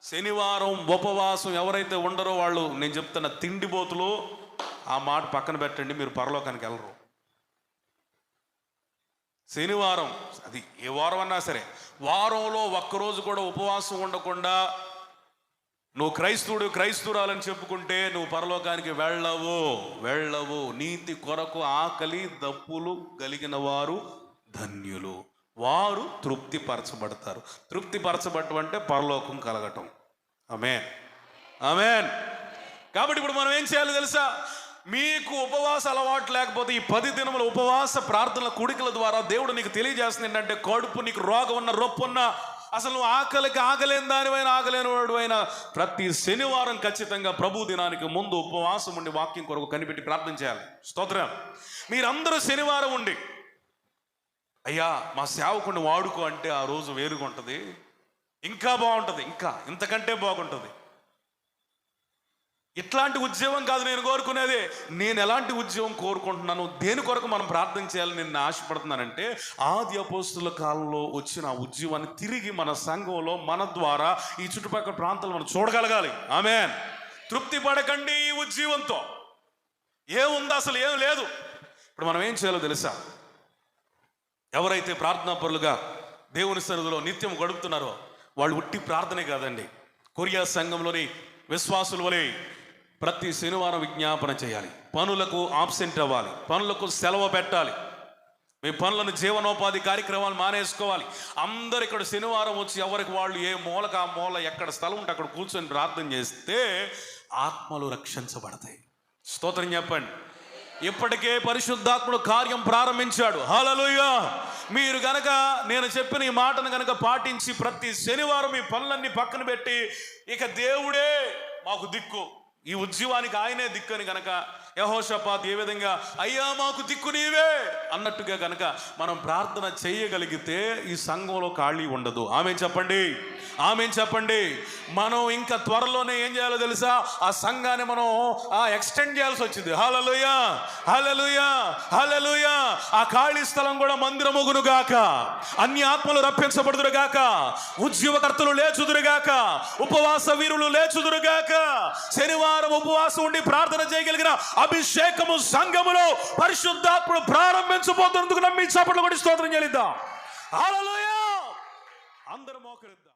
శనివారం ఉపవాసం ఎవరైతే ఉండరో వాళ్ళు, నేను చెప్తున్న తిండిబోతులు, ఆ మాట పక్కన పెట్టండి, మీరు పరలోకానికి వెళ్ళరు. శనివారం, అది ఏ వారం అన్నా సరే, వారంలో ఒక్కరోజు కూడా ఉపవాసం ఉండకుండా నువ్వు క్రైస్తవురాలని చెప్పుకుంటే నువ్వు పరలోకానికి వెళ్ళవు. నీతి కొరకు ఆకలి దప్పులు కలిగిన వారు ధన్యులు, వారు తృప్తిపరచబడతారు. తృప్తిపరచబడటం అంటే పరలోకం కలగటం. ఆమేన్. కాబట్టి ఇప్పుడు మనం ఏం చేయాలో తెలుసా? మీకు ఉపవాస అలవాటు లేకపోతే ఈ 10 దినముల ఉపవాస ప్రార్థనల కూడికల ద్వారా దేవుడు నీకు తెలియజేస్తుంది ఏంటంటే, కడుపు నీకు రోగం ఉన్న, రొప్పు ఉన్న, అసలు నువ్వు ఆకలికి ఆగలేని దానివైనా, ఆగలేని వాడు అయినా, ప్రతి శనివారం ఖచ్చితంగా ప్రభు దినానికి ముందు ఉపవాసం ఉండి వాక్యం కొరకు కనిపెట్టి ప్రార్థన చేయాలి. స్తోత్రం. మీరందరూ శనివారం ఉండి, అయ్యా మా సేవకుని వాడుకో అంటే ఆ రోజు వేరుగా ఉంటుంది, ఇంకా బాగుంటుంది, ఇంకా ఇంతకంటే బాగుంటుంది. ఇట్లాంటి ఉద్యోగం కాదు నేను కోరుకునేది. నేను ఎలాంటి ఉద్యోగం కోరుకుంటున్నాను, దేని కొరకు మనం ప్రార్థన చేయాలని నేను ఆశపడుతున్నానంటే, ఆది అపోస్తుల కాలంలో వచ్చిన ఆ ఉద్యోగాన్ని తిరిగి మన సంఘంలో మన ద్వారా ఈ చుట్టుపక్కల ప్రాంతాలు మనం చూడగలగాలి. ఆమేన్. తృప్తి పడకండి ఈ ఉద్యోగంతో. ఏముంది? అసలు ఏం లేదు. ఇప్పుడు మనం ఏం చేయాలో తెలుసా? ఎవరైతే ప్రార్థనాపరులుగా దేవుని సన్నిధిలో నిత్యం గడుపుతున్నారో వాళ్ళు ఉట్టి ప్రార్థనే కాదండి, కొరియా సంఘంలోని విశ్వాసుల వలె ప్రతి శనివారం విజ్ఞాపన చేయాలి. పనులకు ఆబ్సెంట్ అవ్వాలి, పనులకు సెలవు పెట్టాలి. మీ పనులను, జీవనోపాధి కార్యక్రమాలు మానేసుకోవాలి. అందరు ఇక్కడ శనివారం వచ్చి ఎవరికి వాళ్ళు ఏ మూలకు ఆ మూల, ఎక్కడ స్థలం ఉంటే అక్కడ కూర్చొని ప్రార్థన చేస్తే ఆత్మలు రక్షించబడతాయి. స్తోత్రం చెప్పండి. ఇప్పటికే పరిశుద్ధాత్ముడు కార్యం ప్రారంభించాడు. హల్లెలూయా. మీరు గనక నేను చెప్పిన ఈ మాటను గనక పాటించి ప్రతి శనివారం మీ పనులన్నీ పక్కన పెట్టి, ఇక దేవుడే మాకు దిక్కు, ఈ ఉద్యమానికి ఆయనే దిక్కు అని గనక యెహోషాపాతు ఏ విధంగా అయ్యా మాకు దిక్కు నీవే అన్నట్టుగా గనక మనం ప్రార్థన చేయగలిగితే ఈ సంఘంలో ఖాళీ ఉండదు. ఆమేన్ చెప్పండి. ఆమేన్ చెప్పండి. మనం ఇంకా త్వరలోనే ఏం చేయాలో తెలుసా? ఆ సంఘాన్ని మనం ఎక్స్టెండ్ చేయాల్సి వచ్చింది. హల్లెలూయా, హల్లెలూయా, హల్లెలూయా. ఆ ఖాళీ స్థలం కూడా మందిరమగును గాక, అన్ని ఆత్మలు రప్పించబడుదురు గాక, ఉద్యోగకర్తలు లేచుదురు గాక, ఉపవాస వీరులు లేచుదురు గాక. శనివారం ఉపవాసం ఉండి ప్రార్థన చేయగలిగిన అభిషేకము సంఘములో పరిశుద్ధాత్ముడు ప్రారంభించబోతున్నందుకు నమ్మి చప్పట్లు కొట్టి స్తోత్రం చెల్లిద్దాం. హల్లెలూయా. అందరూ మోకరిద్దాం.